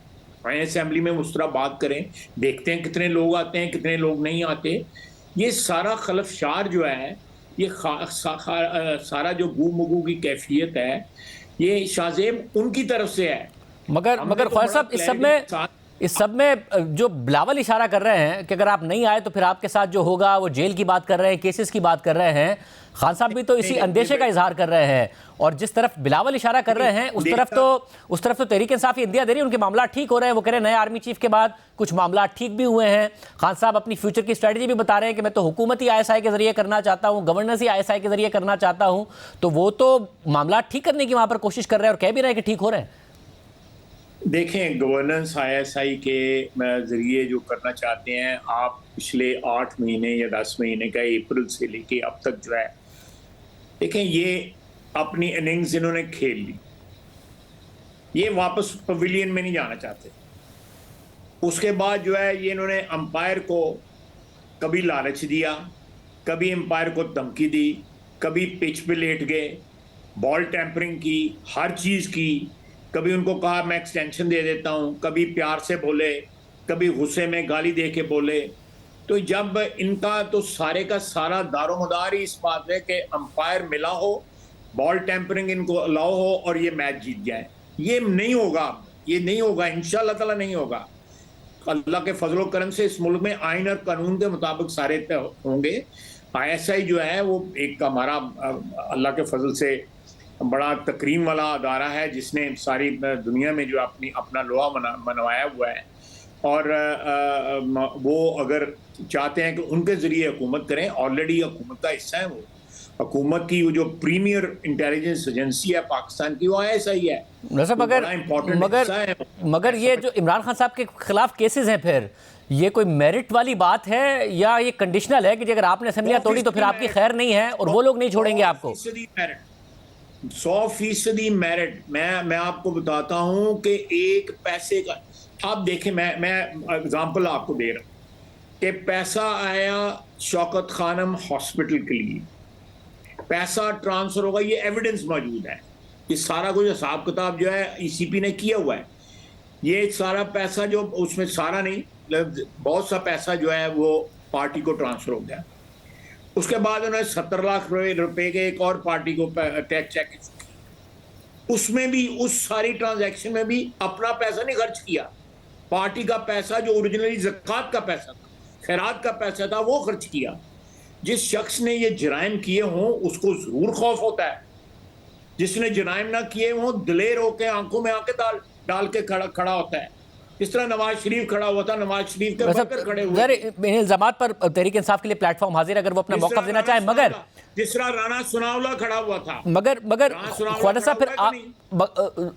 आए असेंबली में उस तरह बात करें, देखते हैं कितने लोग आते हैं कितने लोग नहीं आते। ये सारा खलफशार जो है, ये सारा जो गू की कैफियत है, ये शाहजेब उनकी तरफ से है। मगर ख्वाजा साहब, इस सब में जो बिलावल इशारा कर रहे हैं कि अगर आप नहीं आए तो फिर आपके साथ जो होगा, वो जेल की बात कर रहे हैं, केसेस की बात कर रहे हैं। खान साहब भी तो इसी अंदेशे का इजहार कर रहे हैं, और जिस तरफ बिलावल इशारा कर रहे हैं उस तरफ तो तहरीक इंसाफ इंडिया दे रही है, उनके मामला ठीक हो रहे हैं। वो कह रहे हैं नए आर्मी चीफ के बाद कुछ मामला ठीक भी हुए हैं। खान साहब अपनी फ्यूचर की स्ट्रेटजी भी बता रहे हैं कि मैं तो हुकूमत ही ISI के जरिए करना चाहता हूँ, गवर्नेंस ही ISI के जरिए करना चाहता हूँ। तो वो तो मामला ठीक करने की वहां पर कोशिश कर रहे हैं और कह भी रहे हैं कि ठीक हो रहे हैं। देखें, गवर्नेंस ISI के जरिए जो करना चाहते हैं आप, पिछले 8 महीने या 10 महीने का अप्रैल से लेके अब तक जो है, देखें ये अपनी इनिंग्स इन्होंने खेल ली। ये वापस पवेलियन में नहीं जाना चाहते। उसके बाद जो है ये इन्होंने अंपायर को कभी लालच दिया, कभी अंपायर को धमकी दी, कभी पिच पे लेट गए, बॉल टैंपरिंग की, हर चीज़ की। कभी उनको कहा मैं एक्सटेंशन दे देता हूँ, कभी प्यार से बोले, कभी गुस्से में गाली दे के बोले। तो जब इनका तो सारे का सारा दारोमदार ही इस बात है कि अंपायर मिला हो, बॉल टैंपरिंग इनको अलाउ हो और ये मैच जीत जाए। ये नहीं होगा, ये नहीं होगा, इंशाल्लाह ताला नहीं होगा। अल्लाह के फजलो करम से इस मुल्क में आइन और कानून के मुताबिक सारे होंगे। ISI जो है वो एक हमारा अल्लाह के फजल से बड़ा तकरीम वाला अदारा है, जिसने सारी दुनिया में जो अपना लोहा मनवाया हुआ है। और वो अगर चाहते हैं कि उनके ज़रिए हुकूमत करें, ऑलरेडी हुकूमत का हिस्सा है। वो हुकूमत की जो प्रीमियर इंटेलिजेंस एजेंसी है पाकिस्तान की, वो ISI है। मगर ये जो इमरान खान साहब के खिलाफ केसेस हैं, फिर ये कोई मेरिट वाली बात है या ये कंडीशनल है कि अगर आपने असेंबलियां तोड़ी तो फिर आपकी खैर नहीं है और वो लोग नहीं छोड़ेंगे आपको? 100% मेरिट। मैं आपको बताता हूं कि एक पैसे का, आप देखें, मैं एग्जांपल आपको दे रहा हूं कि पैसा आया शौकत खानम हॉस्पिटल के लिए, पैसा ट्रांसफर होगा, ये एविडेंस मौजूद है। ये सारा कुछ हिसाब किताब जो है ECP ने किया हुआ है। ये सारा पैसा जो उसमें सारा नहीं, बहुत सा पैसा जो है वो पार्टी को ट्रांसफर हो गया। उसके बाद उन्होंने 70 लाख रुपए के एक और पार्टी को टैक्स चेक, उसमें भी, उस सारी ट्रांजैक्शन में भी अपना पैसा नहीं खर्च किया। पार्टी का पैसा जो ओरिजिनली ज़कात का पैसा था, खैरात का पैसा था, वो खर्च किया। जिस शख्स ने ये जराइम किए हों उसको जरूर खौफ होता है। जिसने जराइम ना किए हों दिलेर होकर आंखों में आंखें डाल के खड़ा होता है। इस तरह नवाज शरीफ खड़ा हुआ था, नवाज शरीफ के बकर खड़े हुए। इन इल्जामात पर तहरीक इंसाफ के लिए प्लेटफॉर्म हाजिर, अगर वो अपना मौक़िफ़ देना चाहे। मगर जिस तरह राना सुनावला खड़ा हुआ था, मगर ख्वाजा साहब, फिर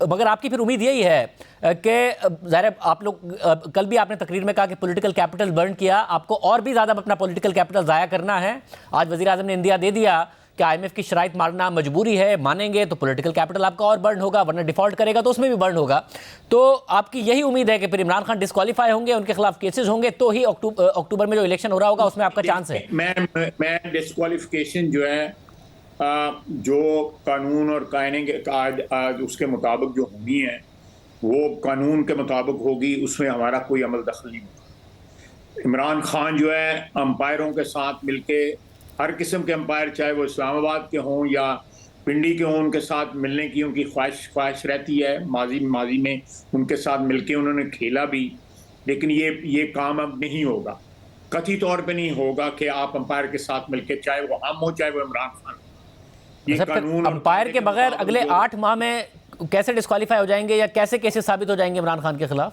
मगर आपकी फिर उम्मीद यही है कि ज़ाहिर आप लोग कल भी आपने तकरीर में कहा कि पॉलिटिकल कैपिटल बर्न किया, आपको और भी ज़्यादा अपना पॉलिटिकल कैपिटल ज़ाया करना है। आज वज़ीर आज़म ने इंदिया दे दिया कि IMF की शराइत मानना मजबूरी है, मानेंगे तो पॉलिटिकल कैपिटल आपका और बर्न होगा, वरना डिफॉल्ट करेगा तो उसमें भी बर्न होगा। तो आपकी यही उम्मीद है कि फिर इमरान खान डिस्क्वालीफाई होंगे, उनके खिलाफ केसेस होंगे, तो ही अक्टूबर में जो इलेक्शन हो रहा होगा उसमें आपका चांस है? मैं डिस्क्वालिफिकेशन जो है जो कानून और कायने के उसके मुताबिक जो होनी है वो कानून के मुताबिक होगी, उसमें हमारा कोई अमल दखल नहीं होगा। इमरान खान जो है अंपायरों के साथ मिलके, हर किस्म के अंपायर, चाहे वो इस्लामाबाद के हों या पिंडी के हों, उनके साथ मिलने की उनकी ख्वाहिश रहती है। माजी में उनके साथ मिलके उन्होंने खेला भी, लेकिन ये काम अब नहीं होगा, कथित तौर पे नहीं होगा कि आप अंपायर के साथ मिलके, चाहे वो हम हो चाहे वो इमरान खान। ये कानून अंपायर के बगैर अगले 8 माह में कैसे डिस्क्वालीफाई हो जाएंगे या कैसे केसेस साबित हो जाएंगे इमरान खान के खिलाफ?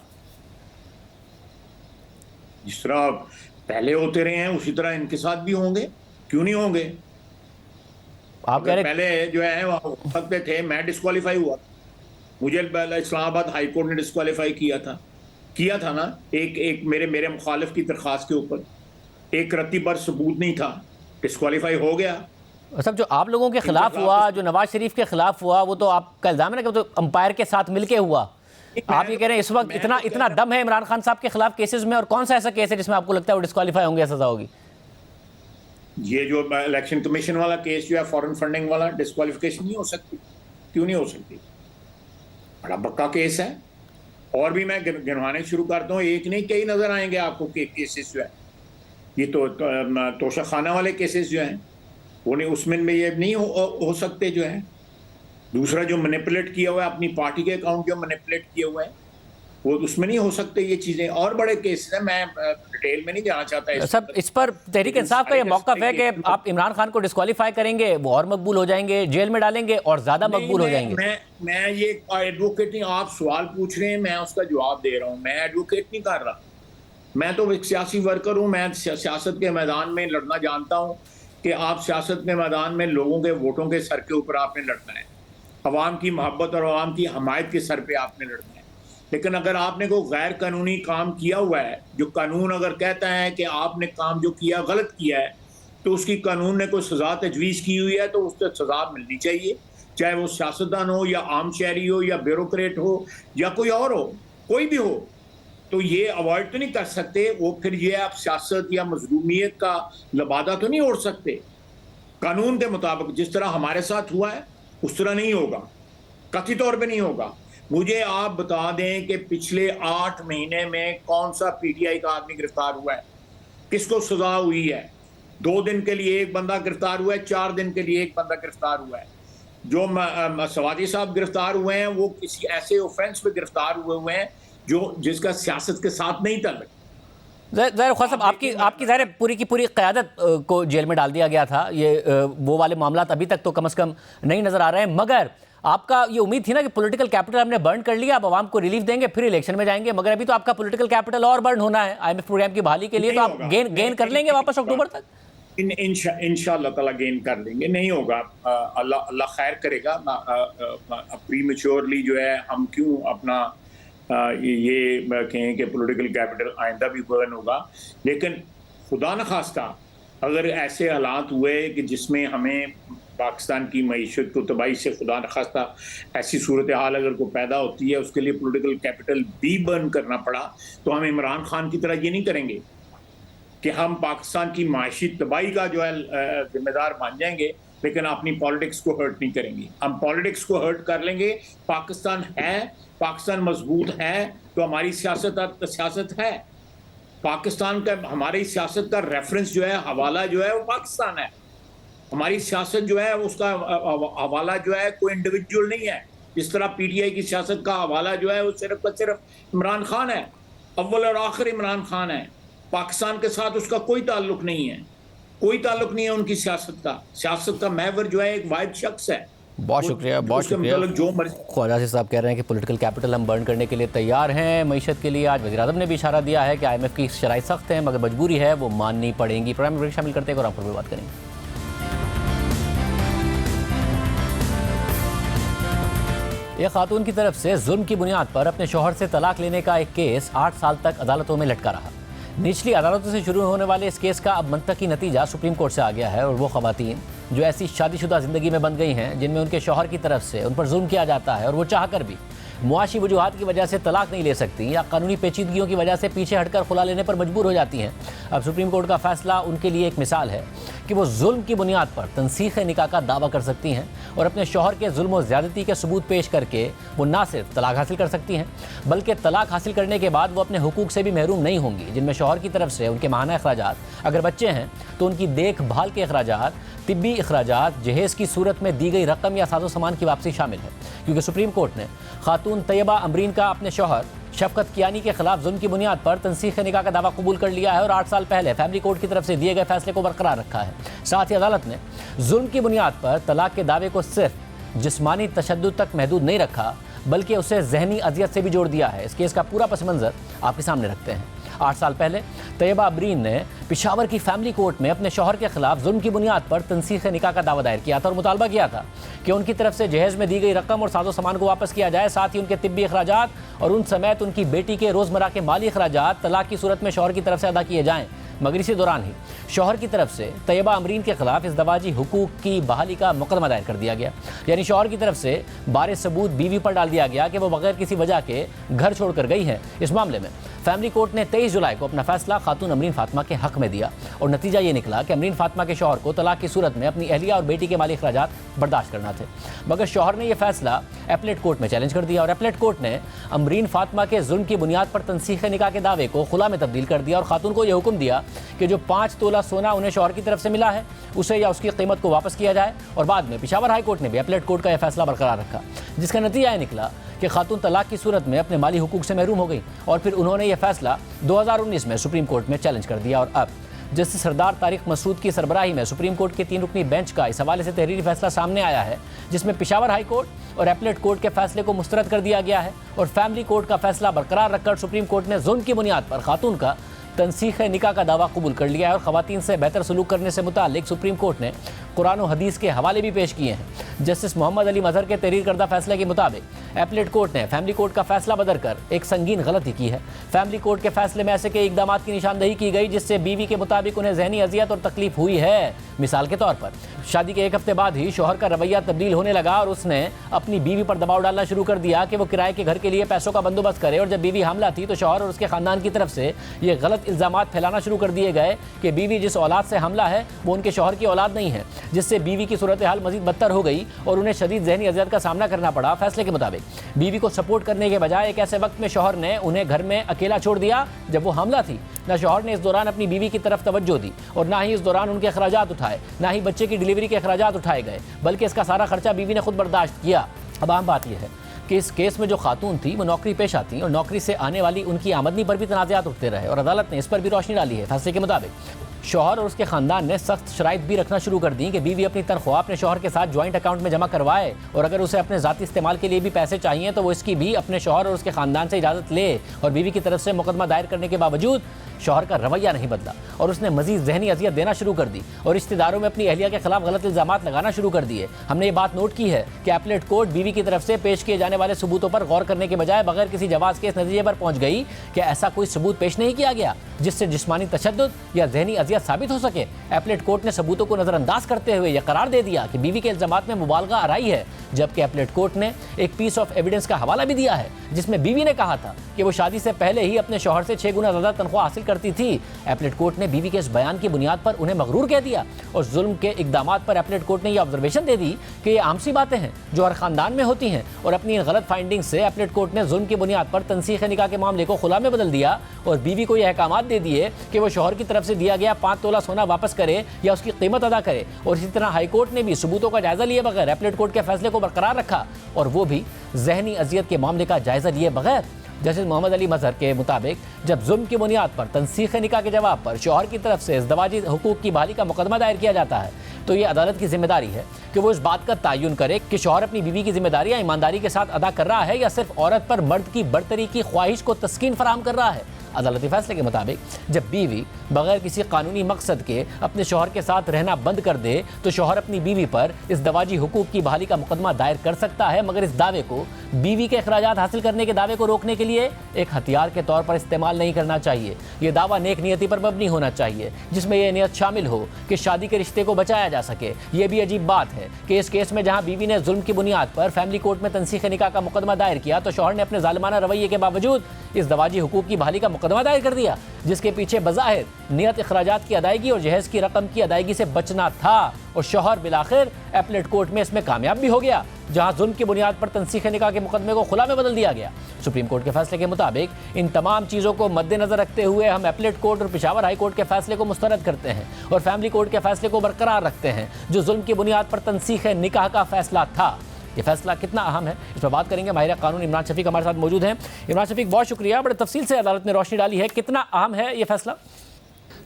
जिस तरह पहले होते रहे हैं उसी तरह इनके साथ भी होंगे, क्यों नहीं होंगे? आप कह रहे पहले जो है वक्त पे थे, मैं डिस्क्वालीफाई हुआ, मुझे इस्लामाबाद हाई कोर्ट ने डिस्क्वालीफाई किया था ना, एक मेरे मुखालिफ की दरख्वास्त के ऊपर एक रत्ती पर सबूत नहीं था, डिस्क्वालीफाई हो गया। सब जो आप लोगों के खिलाफ हुआ, जो नवाज शरीफ के खिलाफ हुआ, वो तो आपका इल्जाम है ना कि तो अंपायर के साथ मिलके हुआ। आप ये कह रहे हैं इस वक्त इतना दम है इमरान खान साहब के खिलाफ केसेस में, और कौन सा ऐसा केस है जिसमें आपको लगता है वो डिस्क्वालीफाई होंगे, सजा होगी? ये जो इलेक्शन कमीशन वाला केस जो है, फॉरेन फंडिंग वाला, डिस्क्वालिफिकेशन नहीं हो सकती। क्यों नहीं हो सकती? बड़ा पक्का केस है। और भी मैं गिनवाने शुरू करता हूँ, एक नहीं कई नजर आएंगे आपको केसेस जो है। ये तो तोशाखाना वाले केसेस जो हैं वो नहीं, उसमें में ये नहीं हो सकते जो है। दूसरा जो मैनिपुलेट किया हुआ है, अपनी पार्टी के अकाउंट जो मैनिपुलेट किए हुए हैं, वो उसमें नहीं हो सकते ये चीजें। और बड़े केस हैं, मैं डिटेल में नहीं जाना चाहता सब इस पर तहरीक इंसाफ का ये मौक़िफ़ है कि आप इमरान खान को डिस्क्वालीफाई करेंगे, वो और मकबूल हो जाएंगे, जेल में डालेंगे और ज्यादा मकबूल हो जाएंगे। मैं ये एडवोकेट नहीं, आप सवाल पूछ रहे हैं, मैं उसका जवाब दे रहा हूँ। मैं एडवोकेट नहीं कर रहा, मैं तो एक सियासी वर्कर हूँ। मैं सियासत के मैदान में लड़ना जानता हूँ कि आप सियासत के मैदान में लोगों के वोटों के सर के ऊपर आपने लड़ना है, अवाम की मोहब्बत और अवाम की हमायत के सर पे आपने लड़ना है। लेकिन अगर आपने कोई गैर कानूनी काम किया हुआ है, जो कानून अगर कहता है कि आपने काम जो किया गलत किया है, तो उसकी कानून ने कोई सज़ा तजवीज़ की हुई है तो उससे सज़ा मिलनी चाहिए, चाहे वो सियासतदान हो या आम शहरी हो या ब्यूरोक्रेट हो या कोई और हो, कोई भी हो। तो ये अवॉइड तो नहीं कर सकते वो, फिर ये आप सियासत या मजलूमियत का लबादा तो नहीं ओढ़ सकते। कानून के मुताबिक जिस तरह हमारे साथ हुआ है उस तरह नहीं होगा, कथित तौर पे नहीं होगा। मुझे आप बता दें कि पिछले 8 महीने में कौन सा पीटीआई का आदमी गिरफ्तार हुआ है, किसको सजा हुई है? 2 दिन के लिए एक बंदा गिरफ्तार हुआ है, 4 दिन के लिए एक बंदा गिरफ्तार हुआ है। जो सवादी साहब गिरफ्तार हुए हैं वो किसी ऐसे ऑफेंस पे गिरफ्तार हुए हैं जिसका सियासत के साथ नहीं ताल्लुक। ज़ाहिर ख्वाजा साहब, आपकी ज़ाहिर पूरी की पूरी क़यादत को जेल में डाल दिया गया था। ये वो वाले मामला अभी तक तो कम से कम नहीं नज़र आ रहे हैं, मगर आपका ये उम्मीद थी ना कि पॉलिटिकल कैपिटल हमने बर्न कर लिया, अब आवाम को रिलीफ देंगे, फिर इलेक्शन में जाएंगे। मगर अभी तो आपका पॉलिटिकल कैपिटल और बर्न होना है IMF प्रोग्राम की बहाली के लिए, तो आप गेन कर लेंगे वापस अक्टूबर तक? इंशाअल्लाह ताला गेन कर लेंगे। नहीं होगा, अल्लाह खैर करेगा। प्रीमेच्योरली जो है हम क्यों अपना ये कहें कि पॉलिटिकल कैपिटल आइंदा भी बर्न होगा। लेकिन खुदा न खास्ता अगर ऐसे हालात हुए कि जिसमें हमें पाकिस्तान की मईशत को तबाही से खुदा न खास्ता ऐसी सूरत हाल अगर को पैदा होती है, उसके लिए पॉलिटिकल कैपिटल भी बर्न करना पड़ा, तो हम इमरान खान की तरह ये नहीं करेंगे कि हम पाकिस्तान की माशी तबाही का जो है जिम्मेदार बन जाएंगे, लेकिन अपनी पॉलिटिक्स को हर्ट नहीं करेंगे। हम पॉलिटिक्स को हर्ट कर लेंगे। पाकिस्तान है, पाकिस्तान मजबूत है तो हमारी सियासत है। पाकिस्तान का हमारी सियासत का रेफरेंस जो है, हवाला जो है वो पाकिस्तान है। हमारी सियासत जो है उसका हवाला जो है कोई इंडिविजुअल नहीं है। इस तरह पीटीआई की सियासत का हवाला जो है वो सिर्फ का सिर्फ इमरान खान है, अव्वल और आखिर इमरान खान है। पाकिस्तान के साथ उसका कोई ताल्लुक नहीं है, कोई ताल्लुक नहीं है उनकी सियासत का। सियासत का महवर जो है एक वाहिद शख्स है। बहुत शुक्रिया, बहुत शुक्रिया। ख्वाजा साहब कह रहे हैं कि पॉलिटिकल कैपिटल हम बर्न करने के लिए तैयार हैं मईशत के लिए। आज वज़ीर-ए-आज़म ने भी इशारा दिया है कि IMF की शराइत सख्त हैं, मगर मजबूरी है वो माननी पड़ेंगी। प्रोग्राम में शामिल करते हैं और आप पर बात करेंगे। एक खातून की तरफ से जुल्म की बुनियाद पर अपने शौहर से तलाक लेने का एक केस 8 साल तक अदालतों में लटका रहा। निचली अदालतों से शुरू होने वाले इस केस का अब मंतकी नतीजा सुप्रीम कोर्ट से आ गया है और वो ख़वातीन जो ऐसी शादीशुदा ज़िंदगी में बंध गई हैं जिनमें उनके शौहर की तरफ से उन पर जुल्म किया जाता है और वो चाहकर भी मुआशी वजूहात की वजह से तलाक नहीं ले सकती या कानूनी पेचीदगियों की वजह से पीछे हटकर खुला लेने पर मजबूर हो जाती हैं, अब सुप्रीम कोर्ट का फैसला उनके लिए एक मिसाल है कि वो जुल्म की बुनियाद पर तनसीख निकाह का दावा कर सकती हैं और अपने शौहर के जुल्म और ज़्यादती के सबूत पेश करके वो ना सिर्फ तलाक हासिल कर सकती हैं बल्कि तलाक हासिल करने के बाद वो अपने हुकूक से भी महरूम नहीं होंगी, जिनमें शौहर की तरफ से उनके माहाना अखराजात, अगर बच्चे हैं तो उनकी देखभाल के अखराजात, तिब्बी अखराजात, जहेज़ की सूरत में दी गई रकम या साजो सामान की वापसी शामिल है। क्योंकि सुप्रीम कोर्ट ने खातून तैयबा अमरीन का अपने शौहर शफकत कियानी के खिलाफ जुल्म की बुनियाद पर तनसीख निकाह का दावा कबूल कर लिया है और 8 साल पहले फैमिली कोर्ट की तरफ से दिए गए फैसले को बरकरार रखा है। साथ ही अदालत ने जुल्म की बुनियाद पर तलाक के दावे को सिर्फ जिस्मानी तशद्दुद तक महदूद नहीं रखा बल्कि उसे जहनी अजियत से भी जोड़ दिया है। इस केस का पूरा पस मंज़र आपके सामने रखते हैं। 8 साल पहले तैयबा अमरीन ने पेशावर की फैमिली कोर्ट में अपने शौहर के खिलाफ जुल्म की बुनियाद पर तनसीख निकाह का दावा दायर किया था और मुतालबा किया था कि उनकी तरफ से जहेज़ में दी गई रकम और साजो सामान को वापस किया जाए, साथ ही उनके तिब्बी अखराजात और उन समेत उनकी बेटी के रोज़मर्रा के माली अखराजात तलाक की सूरत में शौहर की तरफ से अदा किए जाएँ। मगर इसी दौरान ही शौहर की तरफ से तैयबा अमरीन के खिलाफ इस दवाजी हुकूक की बहाली का मुकदमा दायर कर दिया गया, यानी शौहर की तरफ से बारे सबूत बीवी पर डाल दिया गया कि वो बगैर किसी वजह के घर छोड़कर गई हैं। इस मामले में फैमिली कोर्ट ने 23 जुलाई को अपना फैसला खातून अमरीन फातिमा के हक में दिया और नतीजा ये निकला कि अमरीन फातिमा के शौहर को तलाक की सूरत में अपनी अहलिया और बेटी के माली अखराजात बर्दाश्त करना थे। मगर शौहर ने यह फैसला एपलेट कोर्ट में चैलेंज कर दिया और एपलेट कोर्ट ने अमरीन फातिमा के जुल्म की बुनियाद पर तनसीख निकाह के दावे को खुला में तब्दील कर दिया और खातून को यह हुक्म दिया कि जो 5 तोला सोना उन्हें शौहर की तरफ से मिला है उसे या उसकी कीमत को वापस किया जाए। और बाद में पेशावर हाई कोर्ट ने भी अपीलेट कोर्ट का यह फैसला बरकरार रखा, जिसका नतीजा यह निकला कि खातून तलाक की सूरत में अपने माली हुकूक से महरूम हो गई। और फिर उन्होंने यह फैसला 2019 में सुप्रीम कोर्ट में चैलेंज कर दिया। और अब जस्टिस सरदार तारिक मसूद की सरबराही में सुप्रीम कोर्ट के 3 रुकनी बेंच का इस हवाले से तहरीरी फैसला सामने आया है, जिसमें पेशावर हाई कोर्ट और अपीलेट कोर्ट के फैसले को मुस्तरद कर दिया गया है और फैमिली कोर्ट का फैसला बरकरार रखकर सुप्रीम कोर्ट ने जुल्म की बुनियाद पर खातून का तनसीख निकाह का दावा कबूल कर लिया है। और खवातीन से बेहतर सलूक करने से मुतालिक सुप्रीम कोर्ट ने कुरान और हदीस के हवाले भी पेश किए हैं। जस्टिस मोहम्मद अली मजहर के तहरीर करदा फैसले के मुताबिक अपीलेट कोर्ट ने फैमिली कोर्ट का फैसला बदल कर एक संगीन गलती की है। फैमिली कोर्ट के फैसले में ऐसे कई इकदामात की निशानदही की गई जिससे बीवी के मुताबिक उन्हें जहनी अजियत और तकलीफ हुई है। मिसाल के तौर पर शादी के 1 हफ्ते बाद ही शौहर का रवैया तब्दील होने लगा और उसने अपनी बीवी पर दबाव डालना शुरू कर दिया कि वो किराए के घर के लिए पैसों का बंदोबस्त करे। और जब बीवी हामला थी तो शौहर और उसके खानदान की तरफ से ये गलत इल्जामात फैलाना शुरू कर दिए गए कि बीवी जिस औलाद से हमला है वो उनके शौहर की औलाद नहीं है, जिससे बीवी की सूरत हाल मजीद बदतर हो गई और उन्हें शदीद जहनी अजियत का सामना करना पड़ा। फैसले के मुताबिक बीवी को सपोर्ट करने के बजाय एक ऐसे वक्त में शौहर ने उन्हें घर में अकेला छोड़ दिया जब वो हमला थी। न शौहर ने इस दौरान अपनी बीवी की तरफ तवज्जो दी और ना ही इस दौरान उनके अखराजात उठाए, ना ही बच्चे की डिलीवरी के अखराजात उठाए गए, बल्कि इसका सारा खर्चा बीवी ने खुद बर्दाश्त किया। अब अहम बात यह है कि इस केस में जो खातून थी वो नौकरी पेशा थी और नौकरी से आने वाली उनकी आमदनी पर भी तनाज़ात उठते रहे और अदालत ने इस पर भी रोशनी डाली है। फैसले के मुताबिक शौहर और उसके खानदान ने सख्त शराइत भी रखना शुरू कर दी कि बीवी अपनी तनख्वाह अपने शौहर के साथ ज्वाइंट अकाउंट में जमा करवाए और अगर उसे अपने ज़ाती इस्तेमाल के लिए भी पैसे चाहिए तो वो इसकी भी अपने शौहर और उसके खानदान से इजाज़त ले। और बीवी की तरफ से मुकदमा दायर करने के बावजूद शौहर का रवैया नहीं बदला और उसने मजीद जहनी अजियत देना शुरू कर दी और रिश्तेदारों में अपनी अहलिया के खिलाफ गलत इल्जामात लगाना शुरू कर दिए। हमने ये बात नोट की है कि अपीलेट कोर्ट बीवी की तरफ से पेश किए जाने वाले सबूतों पर गौर करने के बजाय बगैर किसी जवाब के इस नतीजे पर पहुंच गई कि ऐसा कोई सबूत पेश नहीं किया गया जिससे जिस्मानी तशद्दुद या जहनी अजियत साबित हो सके। अपीलेट कोर्ट ने सबूतों को नजरअंदाज करते हुए यह करार दे दिया कि बीवी के इल्जामात में मुबालगा आराई है, जबकि अपीलेट कोर्ट ने एक पीस ऑफ एविडेंस का हवाला भी दिया है जिसमें बीवी ने कहा था कि वो शादी से पहले ही अपने शौहर से 6 गुना ज़्यादा तनख्वाह हासिल करती थी। अपीलेट कोर्ट ने बीवी के इस बयान की बुनियाद पर उन्हें मगरूर कह दिया और जुल्म के इकदामात पर अपीलेट कोर्ट ने यह ऑब्जर्वेशन दे दी कि ये आम सी बातें हैं जो हर खानदान में होती हैं। और अपनी इन गलत फाइंडिंग से अपीलेट कोर्ट ने जुल्म की बुनियाद पर तनसीख निकाह के मामले को खुला में बदल दिया और बीवी को यह अहकामात दे दिए कि वो शौहर की तरफ से दिया गया 5 तोला सोना वापस करे या उसकी कीमत अदा करे। और इसी तरह हाई कोर्ट ने भी सबूतों का जायजा लिए बगैर अपीलेट कोर्ट के फैसले को बरकरार रखा और वो भी जहनी अजियत के मामले का जायजा लिए बगैर। जस्टिस मोहम्मद अली मजहर के मुताबिक जब जुल्म की बुनियाद पर तनसीख निकाह के जवाब पर शौहर की तरफ से इज़्दवाजी हुकूक की बहाली का मुकदमा दायर किया जाता है तो ये अदालत की जिम्मेदारी है कि वो इस बात का तयन करे कि शौहर अपनी बीवी की जिम्मेदारियां ईमानदारी के साथ अदा कर रहा है या सिर्फ औरत पर मर्द की बरतरी की ख्वाहिश को तस्कीन फराहम कर रहा है। अदालती फैसले के मुताबिक जब बीवी बगैर किसी कानूनी मकसद के अपने शौहर के साथ रहना बंद कर दे तो शौहर अपनी बीवी पर इस दवाजी हुकूक की बहाली का मुकदमा दायर कर सकता है, मगर इस दावे को बीवी के अखराजात हासिल करने के दावे को रोकने के लिए एक हथियार के तौर पर इस्तेमाल नहीं करना चाहिए। यह दावा नेक नियति पर मबनी होना चाहिए जिसमें यह नियत शामिल हो कि शादी के रिश्ते को बचाया जा सके। यह भी अजीब बात है कि इस केस में जहां बीवी ने जुल्म की बुनियाद पर फैमिली कोर्ट में तनसीख निकाह का मुकदमा दायर किया तो शौहर ने अपने जालिमाना रवैये के बावजूद इस दवाजी हुकूक की बहाली का मुकदमा दायर कर दिया जिसके पीछे बज़ाहिर नियत अखराजात की अदायगी और जहेज की रकम की अदायगी से बचना था। और शौहर बिलाखिर अपीलेट कोर्ट में इसमें कामयाब भी हो गया जहां जुल्म की बुनियाद पर तनसीख निकाह के मुकदमे को खुला में बदल दिया गया। सुप्रीम कोर्ट के फैसले के मुताबिक इन तमाम चीज़ों को मद्देनजर रखते हुए हम अपीलेट कोर्ट और पेशावर हाई कोर्ट के फैसले को मुस्तरद करते हैं और फैमिली कोर्ट के फैसले को बरकरार रखते हैं जो जुल्म की बुनियाद पर तनसीख निकाह का फैसला था। ये फैसला कितना अहम है इस पर बात करेंगे। माहिर कानून इमरान शफीक हमारे साथ मौजूद हैं। इमरान शफीक, बहुत शुक्रिया, बड़े तफसील से अदालत ने रोशनी डाली है। कितना अहम है ये फैसला?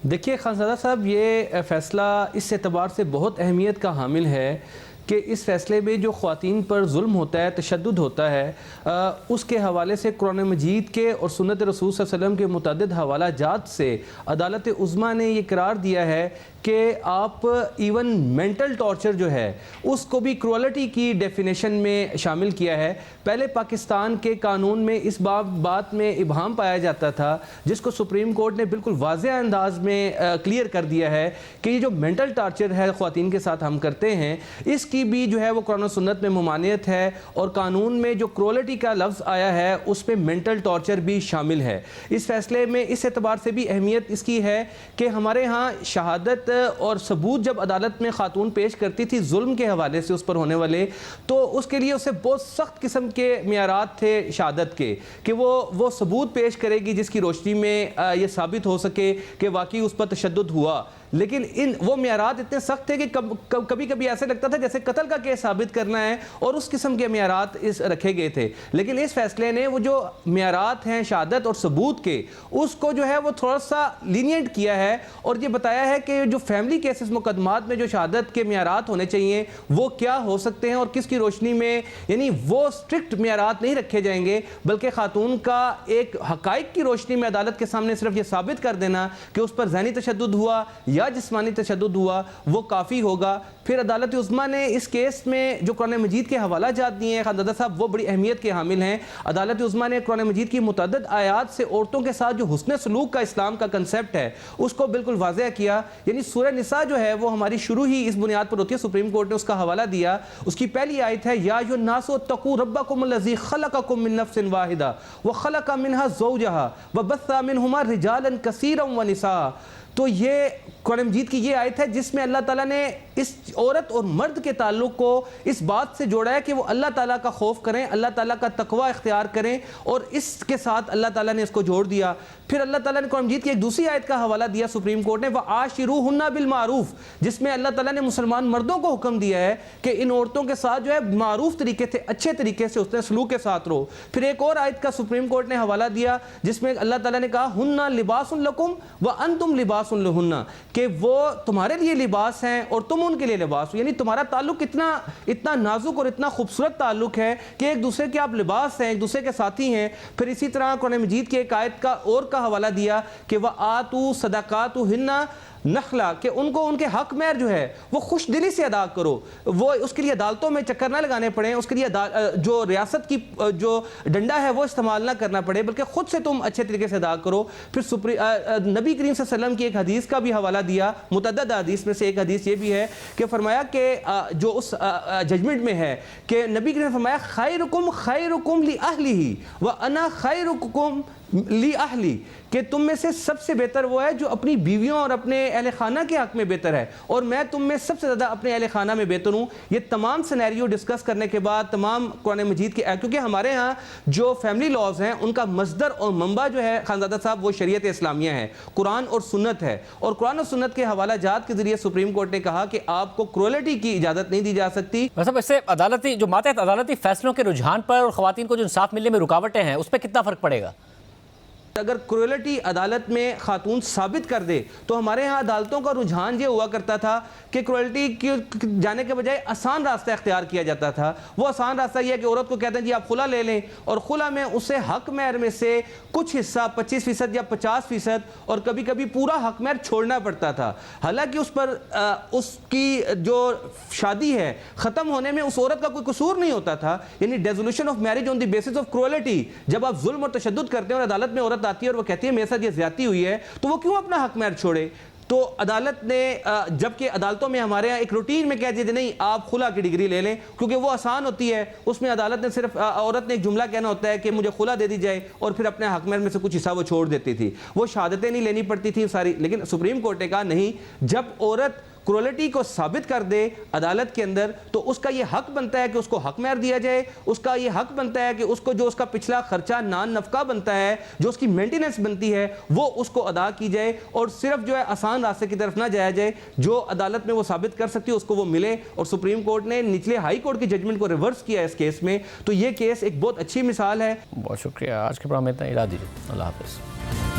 देखिए खानज़ादा साहब, ये फ़ैसला इस एतबार से बहुत अहमियत का हामिल है कि इस फ़ैसले में जो ख़वातीन पर जुल्म होता है, तशद्दुद होता है, उसके हवाले से कुरान मजीद के और सुन्नत रसूल सल्लल्लाहु अलैहि वसल्लम के मुतअद्दिद हवाला जात से अदालत उज़्मा ने ये करार दिया है कि आप इवन मेंटल टॉर्चर जो है उसको भी क्रूअलिटी की डेफिनेशन में शामिल किया है। पहले पाकिस्तान के कानून में इस बात में इबहम पाया जाता था जिसको सुप्रीम कोर्ट ने बिल्कुल वाज़ेह अंदाज में क्लियर कर दिया है कि ये जो मेंटल टॉर्चर है ख़वातीन के साथ हम करते हैं इसकी उसकी भी जो है वो कुरान और सुन्नत में ममानियत है, और कानून में जो क्रूअल्टी का लफ्ज़ आया है उसमें मेंटल टॉर्चर भी शामिल है। इस फैसले में इस एतबार से भी अहमियत इसकी है कि हमारे यहाँ शहादत और सबूत जब अदालत में खातून पेश करती थी जुल्म के हवाले से उस पर होने वाले, तो उसके लिए उसे बहुत सख्त किस्म के मियारात थे शहादत के कि वो सबूत पेश करेगी जिसकी रोशनी में ये साबित हो सके कि वाकई उस पर तशद्दुद हुआ। लेकिन वो मियारात इतने सख्त थे कि कभी कभी ऐसे लगता था जैसे कत्ल का केस साबित करना है, और उस किस्म के मियारात रखे गए थे। लेकिन इस फैसले ने वो जो मियारात हैं शहादत और सबूत के, उसको जो है वो थोड़ा सा लीनियंट किया है, और ये बताया है कि जो फैमिली केसेस मुकदमात में जो शहादत के मियारात होने चाहिए वो क्या हो सकते हैं और किसकी रोशनी में, यानी वो स्ट्रिक्ट मियारात नहीं रखे जाएंगे, बल्कि खातून का एक हकाइक की रोशनी में अदालत के सामने सिर्फ ये साबित कर देना कि उस पर ज़हनी तशद्दुद हुआ या जिस्मानी तशद्दुद हुआ वो काफ़ी होगा। फिर अदालत उज़्मा ने इस केस में जो कुरान मजीद के हवाला जात दिए हैं खानदादा साहब, वो बड़ी अहमियत के हामिल हैं। अदालत उज़्मा ने कुरान मजीद की मुतअद्दिद आयात से औरतों के साथ जो हुस्न सलूक का इस्लाम का कंसेप्ट है उसको बिल्कुल वाज़ेह किया। यानी सूरह निसा जो है वो हमारी शुरू ही इस बुनियाद पर होती है, सुप्रीम कोर्ट ने उसका हवाला दिया। उसकी पहली आयत है या अय्युहन्नासु इत्तक़ू रब्बकुमुल्लज़ी खलक़कुम मिन नफ्सिन वाहिदा व खलक़ मिनहा ज़ौजहा व बस्सा मिनहुमा रिजालन कसीरन व निसा। तो ये कुरान मजीद की ये आयत है जिसमें अल्लाह ताला ने इस औरत और मर्द के ताल्लुक़ को इस बात से जोड़ा है कि वो अल्लाह ताला का खौफ करें, अल्लाह ताला का तकवा इख्तियार करें, और इसके साथ अल्लाह ताला ने इसको जोड़ दिया। फिर अल्लाह ताला ने कुरान मजीद की एक दूसरी आयत का हवाला दिया सुप्रीम कोर्ट ने, व आशिरूहुन्ना बिल मारूफ, जिसमें अल्लाह ताला ने मुसलमान मर्दों को हुक्म दिया है कि इन औरतों के साथ जो है मारूफ तरीके से, अच्छे तरीके से उसने सलूक के साथ रहो। फिर एक और आयत का सुप्रीम कोर्ट ने हवाला दिया जिसमें अल्लाह ताला ने कहा हुन्ना लिबासुन लकुम व अंतुम लिबासुन लहुन्ना, कि वो तुम्हारे लिए लिबास हैं और तुम उनके लिए लिबास हो। यानी तुम्हारा ताल्लुक इतना नाजुक और इतना खूबसूरत ताल्लुक है कि एक दूसरे के आप लिबास हैं, एक दूसरे के साथी हैं। फिर इसी तरह कुरान मजीद की एक आयत का और का हवाला दिया कि वह आतू सदाकातु हिन्ना नखला, कि उनको उनके हक महर जो है वो खुश दिली से अदा करो, वो उसके लिए अदालतों में चक्कर ना लगाने पड़े, उसके लिए जो रियासत की जो डंडा है वो इस्तेमाल ना करना पड़े, बल्कि खुद से तुम अच्छे तरीके से अदा करो। फिर नबी करीम सल्लल्लाहु अलैहि वसल्लम की एक हदीस का भी हवाला दिया, मुतअद्दिद हदीस में से एक हदीस ये भी है कि फरमाया कि जो उस जजमेंट में है कि नबी करीम ने फरमाया खैरुकुम ली अहलिही व अना खैरुकुम ली अहली, कि तुम में से सबसे बेहतर वो है जो अपनी बीवियों और अपने अहले खाना के हक में बेहतर है, और मैं तुम में सबसे ज़्यादा अपने अहले खाना में बेहतर हूँ। ये तमाम सिनेरियो डिस्कस करने के बाद तमाम कुरान मजीद के, क्योंकि हमारे यहाँ जो फैमिली लॉज हैं उनका मस्दर और मंबा जो है खानदादा साहब वो शरीयत इस्लामिया है, कुरान और सुन्नत है, और कुरान और सुन्नत के हवाला जात के जरिए सुप्रीम कोर्ट ने कहा कि आपको क्रूअल्टी की इजाज़त नहीं दी जा सकती। मतलब इससे अदालती जो मातहत अदालती फैसलों के रुझान पर और ख़वातीन को जो इंसाफ मिलने में रुकावटें हैं उस पर कितना फ़र्क पड़ेगा? अगर क्रूअल्टी अदालत में खातून साबित कर दे तो हमारे यहाँ अदालतों का रुझान ये हुआ करता था कि क्रूअल्टी की जाने के बजाय आसान रास्ता इख्तियार किया जाता था। वो आसान रास्ता यह है कि औरत को कहते हैं जी आप खुला ले लें, और खुला में उसे हक महर में से कुछ हिस्सा 25% या 50% और कभी कभी पूरा हक महर छोड़ना पड़ता था। हालांकि उस पर उसकी जो शादी है ख़त्म होने में उस औरत का कोई कसूर नहीं होता था, यानी dissolution of marriage on the basis of cruelty. जब आप जुल्म और तशद्दुद करते हैं और अदालत में औरत आती है और वो कहती है मेरे साथ ये ज्यादती हुई है, तो वो क्यों अपना हक महर छोड़े? तो अदालत ने, जबकि अदालतों में हमारे यहाँ एक रूटीन में कह दिया नहीं आप खुला की डिग्री ले लें, क्योंकि वो आसान होती है, उसमें अदालत ने सिर्फ औरत ने एक जुमला कहना होता है कि मुझे खुला दे दी जाए, और फिर अपने हक महर में से कुछ हिस्सा वो छोड़ देती थी, वो शहादतें नहीं लेनी पड़ती थी सारी। लेकिन सुप्रीम कोर्ट ने कहा नहीं, जब औरत क्रूअल्टी को साबित कर दे अदालत के अंदर तो उसका ये हक बनता है कि उसको हक महर दिया जाए, उसका ये हक बनता है कि उसको जो उसका पिछला खर्चा नान नफका बनता है, जो उसकी मेंटेनेंस बनती है वो उसको अदा की जाए, और सिर्फ जो है आसान रास्ते की तरफ ना जाया जाए, जो अदालत में वो साबित कर सकती है उसको वो मिले। और सुप्रीम कोर्ट ने निचले हाई कोर्ट की जजमेंट को रिवर्स किया इस केस में, तो ये केस एक बहुत अच्छी मिसाल है। बहुत शुक्रिया। आज के प्रोग्राम में इतना, इजाज़त दीजिए। अल्लाह हाफ़िज़।